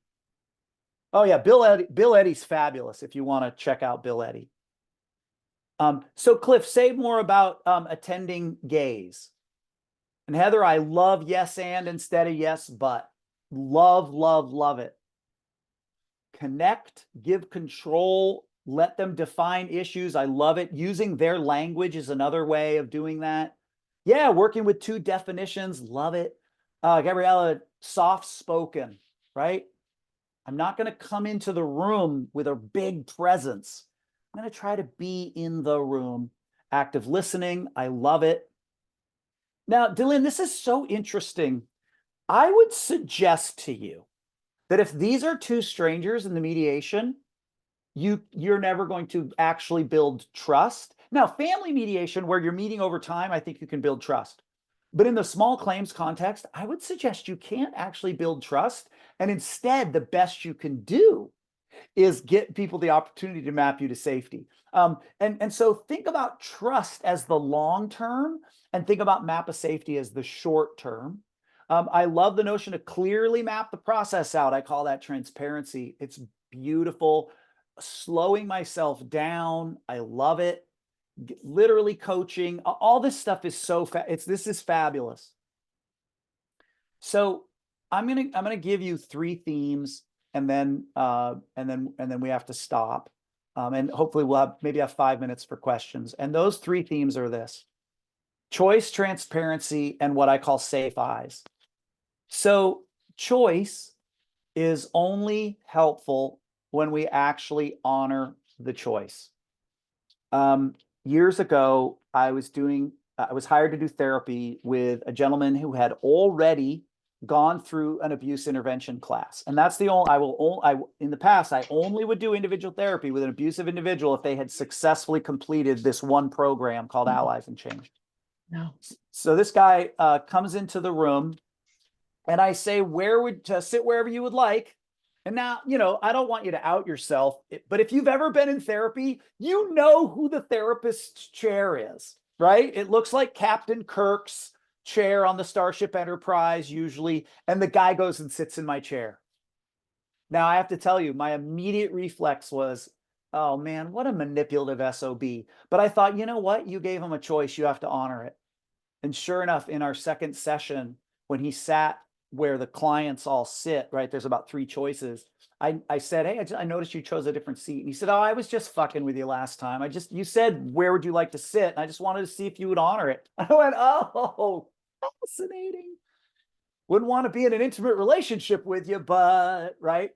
Oh yeah, Bill Eddy's fabulous if you want to check out Bill Eddy. So Cliff, say more about attending gays. And Heather, I love yes and instead of yes but. Love, love, love it. Connect, give control, let them define issues. I love it. Using their language is another way of doing that. Yeah, working with two definitions, love it. Gabriella, soft spoken, right? I'm not going to come into the room with a big presence. I'm going to try to be in the room. Active listening, I love it. Now, Dylan, this is so interesting. I would suggest to you that if these are two strangers in the mediation, you're never going to actually build trust. Now, family mediation, where you're meeting over time, I think you can build trust. But in the small claims context, I would suggest you can't actually build trust. And instead, the best you can do is get people the opportunity to map you to safety. And so think about trust as the long term and think about map of safety as the short term. I love the notion to clearly map the process out. I call that transparency. It's beautiful. Slowing myself down. I love it. Literally coaching. All this stuff is so this is fabulous. So I'm gonna give you 3 themes, and then we have to stop. And hopefully we'll maybe have 5 minutes for questions. And those 3 themes are this: choice, transparency, and what I call safe eyes. So choice is only helpful when we actually honor the choice. Years ago, I was hired to do therapy with a gentleman who had already gone through an abuse intervention class. And that's the only, in the past, I only would do individual therapy with an abusive individual if they had successfully completed this one program called Allies in Change. No. So this guy comes into the room, and I say, sit wherever you would like. And now, I don't want you to out yourself, but if you've ever been in therapy, you know who the therapist's chair is, right? It looks like Captain Kirk's chair on the Starship Enterprise usually, and the guy goes and sits in my chair. Now, I have to tell you, my immediate reflex was, oh man, what a manipulative SOB. But I thought, you know what? You gave him a choice. You have to honor it. And sure enough, in our second session, when he sat where the clients all sit, right, there's about 3 choices. I said, hey, I noticed you chose a different seat. And he said, oh, I was just fucking with you last time. You said, where would you like to sit? And I just wanted to see if you would honor it. I went, oh, fascinating. Wouldn't want to be in an intimate relationship with you, but right.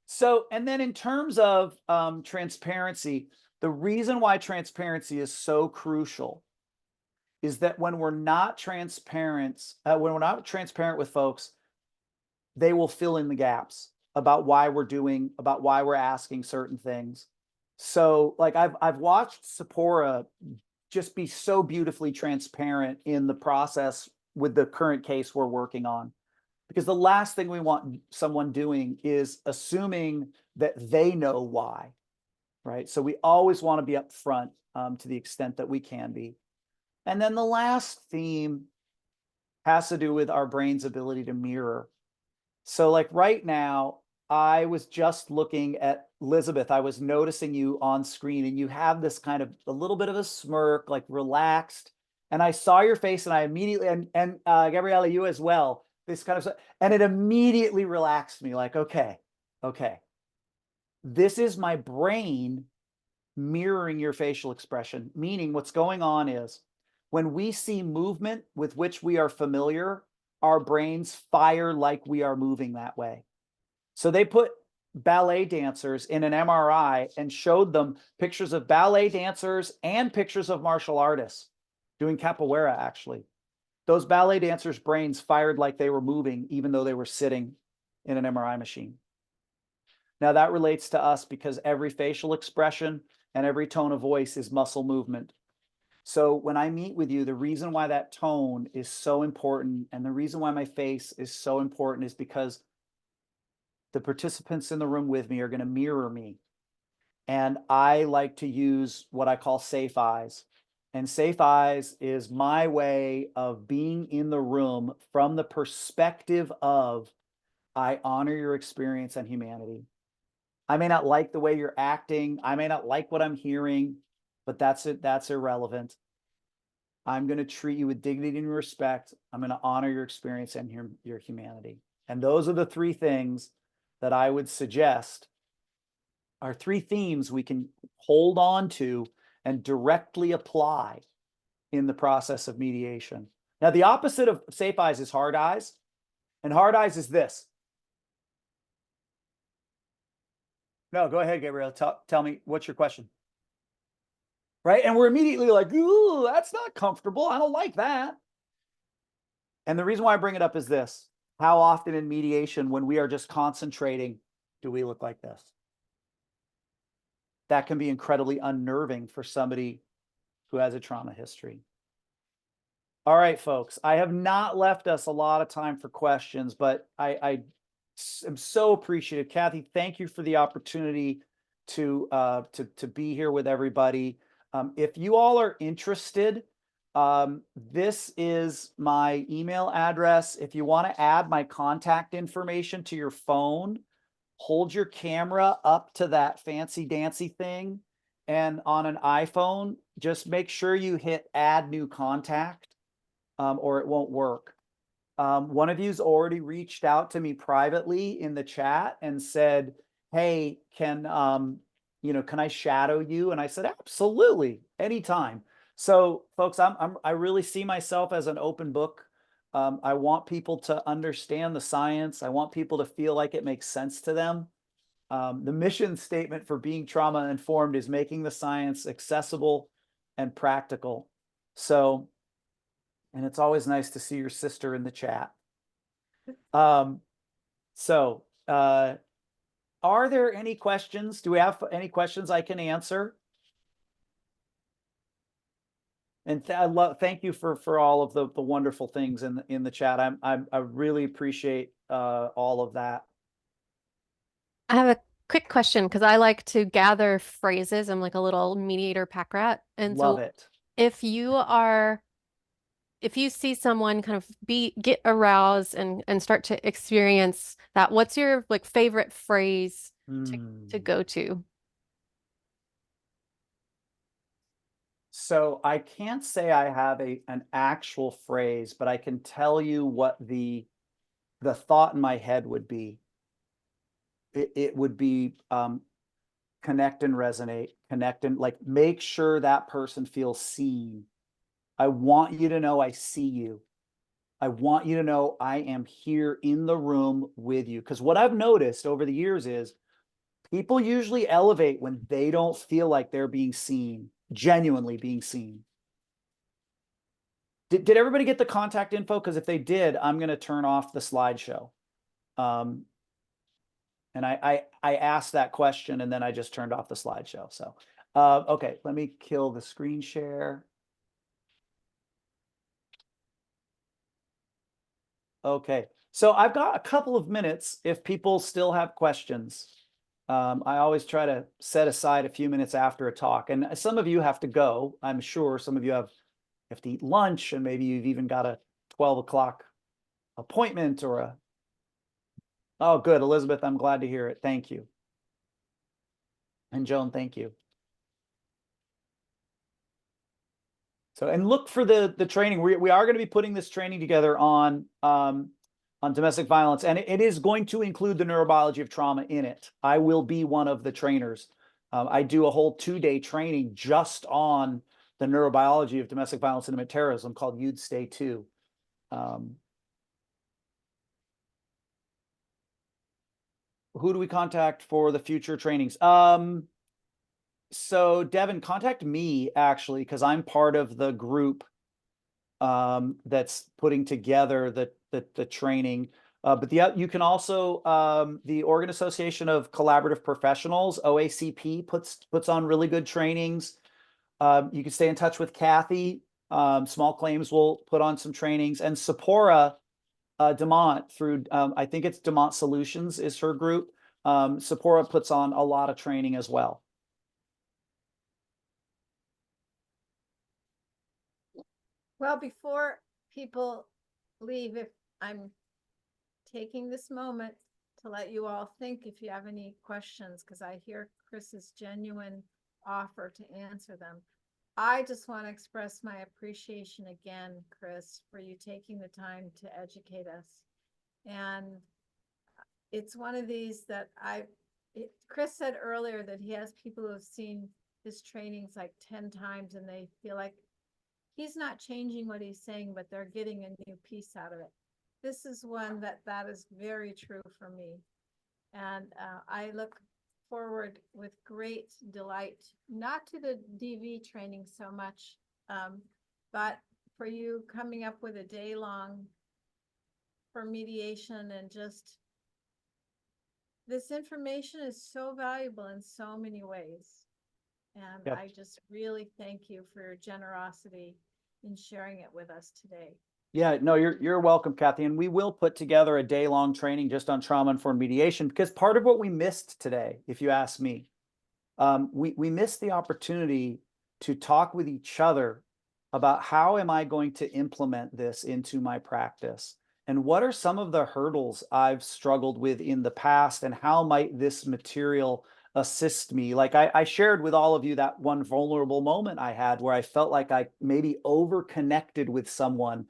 So, and then in terms of transparency, the reason why transparency is so crucial is that when we're not transparent with folks, they will fill in the gaps about why we're asking certain things. So like I've watched Sephora just be so beautifully transparent in the process with the current case we're working on. Because the last thing we want someone doing is assuming that they know why, right? So we always want to be upfront to the extent that we can be. And then the last theme has to do with our brain's ability to mirror. So like right now, I was just looking at Elizabeth. I was noticing you on screen, and you have this kind of a little bit of a smirk, like relaxed. And I saw your face, and I immediately, and Gabriella, you as well, this kind of, and it immediately relaxed me, like, okay, this is my brain mirroring your facial expression, meaning what's going on is when we see movement with which we are familiar, our brains fire like we are moving that way. So they put ballet dancers in an MRI and showed them pictures of ballet dancers and pictures of martial artists doing capoeira, actually. Those ballet dancers' brains fired like they were moving, even though they were sitting in an MRI machine. Now that relates to us because every facial expression and every tone of voice is muscle movement. So when I meet with you, the reason why that tone is so important and the reason why my face is so important is because the participants in the room with me are going to mirror me. And I like to use what I call safe eyes. And safe eyes is my way of being in the room from the perspective of, I honor your experience and humanity. I may not like the way you're acting. I may not like what I'm hearing, but that's it. That's irrelevant. I'm going to treat you with dignity and respect. I'm going to honor your experience and your humanity. And those are the 3 things that I would suggest are 3 themes we can hold on to and directly apply in the process of mediation. Now, the opposite of safe eyes is hard eyes. And hard eyes is this. No, go ahead, Gabriel. Tell me, what's your question? Right? And we're immediately like, ooh, that's not comfortable. I don't like that. And the reason why I bring it up is this. How often in mediation, when we are just concentrating, do we look like this? That can be incredibly unnerving for somebody who has a trauma history. All right, folks, I have not left us a lot of time for questions, but I I'm so appreciative. Kathy, thank you for the opportunity to be here with everybody. If you all are interested, this is my email address. If you want to add my contact information to your phone, hold your camera up to that fancy dancy thing. And on an iPhone, just make sure you hit add new contact, or it won't work. One of you's already reached out to me privately in the chat and said, hey, can I shadow you? And I said, absolutely, anytime. So folks, I really see myself as an open book. I want people to understand the science. I want people to feel like it makes sense to them. The mission statement for Being Trauma Informed is making the science accessible and practical. So, and it's always nice to see your sister in the chat. Are there any questions? Do we have any questions I can answer? And thank you for all of the wonderful things in the chat. I really appreciate all of that. I have a quick question because I like to gather phrases. I'm like a little mediator pack rat. And Love so it. if you see someone kind of get aroused and start to experience that, what's your like favorite phrase to go to? So I can't say I have an actual phrase, but I can tell you what the thought in my head would be. It would be connect and resonate, connect and like make sure that person feels seen. I want you to know I see you. I want you to know I am here in the room with you. Because what I've noticed over the years is people usually elevate when they don't feel like they're being seen, genuinely being seen. Did everybody get the contact info? Because if they did, I'm going to turn off the slideshow. And I asked that question and then I just turned off the slideshow. So, okay, let me kill the screen share. Okay, so I've got a couple of minutes if people still have questions. I always try to set aside a few minutes after a talk, and some of you have to go. I'm sure some of you have to eat lunch, and maybe you've even got a 12 o'clock appointment or a. Oh, good, Elizabeth, I'm glad to hear it. Thank you. And Joan, thank you. So, and look for the training. We are going to be putting this training together on domestic violence, and it is going to include the neurobiology of trauma in it. I will be one of the trainers. I do a whole 2-day training just on the neurobiology of domestic violence and intimate terrorism called You'd Stay 2. Who do we contact for the future trainings? So Devin, contact me actually, because I'm part of the group that's putting together the training. But you can also the Oregon Association of Collaborative Professionals, OACP, puts on really good trainings. You can stay in touch with Kathy. Small Claims will put on some trainings, and Sephora Demont through I think it's Demont Solutions is her group. Sephora puts on a lot of training as well. Well, before people leave, if I'm taking this moment to let you all think if you have any questions, because I hear Chris's genuine offer to answer them. I just want to express my appreciation again, Chris, for you taking the time to educate us. And it's one of these that Chris said earlier that he has people who have seen his trainings like 10 times and they feel like he's not changing what he's saying, but they're getting a new piece out of it. This is one that is very true for me. And I look forward with great delight, not to the DV training so much, but for you coming up with a day-long for mediation. And just this information is so valuable in so many ways. And Yep. I just really thank you for your generosity in sharing it with us today. Yeah, no, you're welcome, Kathy. And we will put together a day-long training just on trauma-informed mediation, because part of what we missed today, if you ask me, we missed the opportunity to talk with each other about how am I going to implement this into my practice, and what are some of the hurdles I've struggled with in the past, and how might this material assist me. Like I shared with all of you that one vulnerable moment I had where I felt like I maybe over connected with someone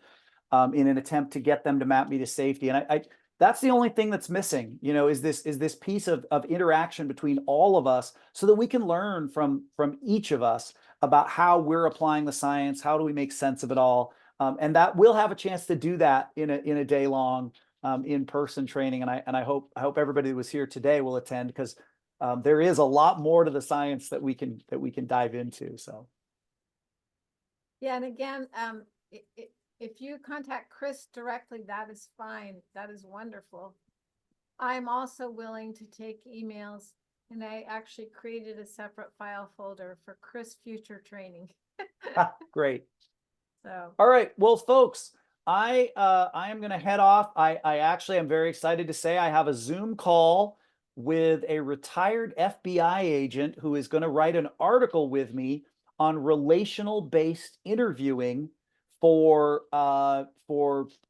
in an attempt to get them to map me to safety. And I that's the only thing that's missing, you know, is this piece of interaction between all of us, so that we can learn from each of us about how we're applying the science, how do we make sense of it all. And that we'll have a chance to do that in a day long in-person training. And I hope everybody who was here today will attend, because there is a lot more to the science that we can dive into. So Yeah, and again, if you contact Chris directly, that is fine. That is wonderful. I'm also willing to take emails, and I actually created a separate file folder for Chris future training. great. So, All right, well, folks, I am going to head off. I actually am very excited to say I have a Zoom call with a retired FBI agent who is going to write an article with me on relational-based interviewing for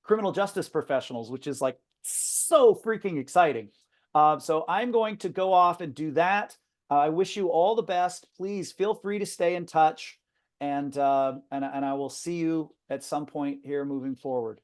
criminal justice professionals, which is like so freaking exciting. So I'm going to go off and do that. I wish you all the best. Please feel free to stay in touch, and I will see you at some point here moving forward.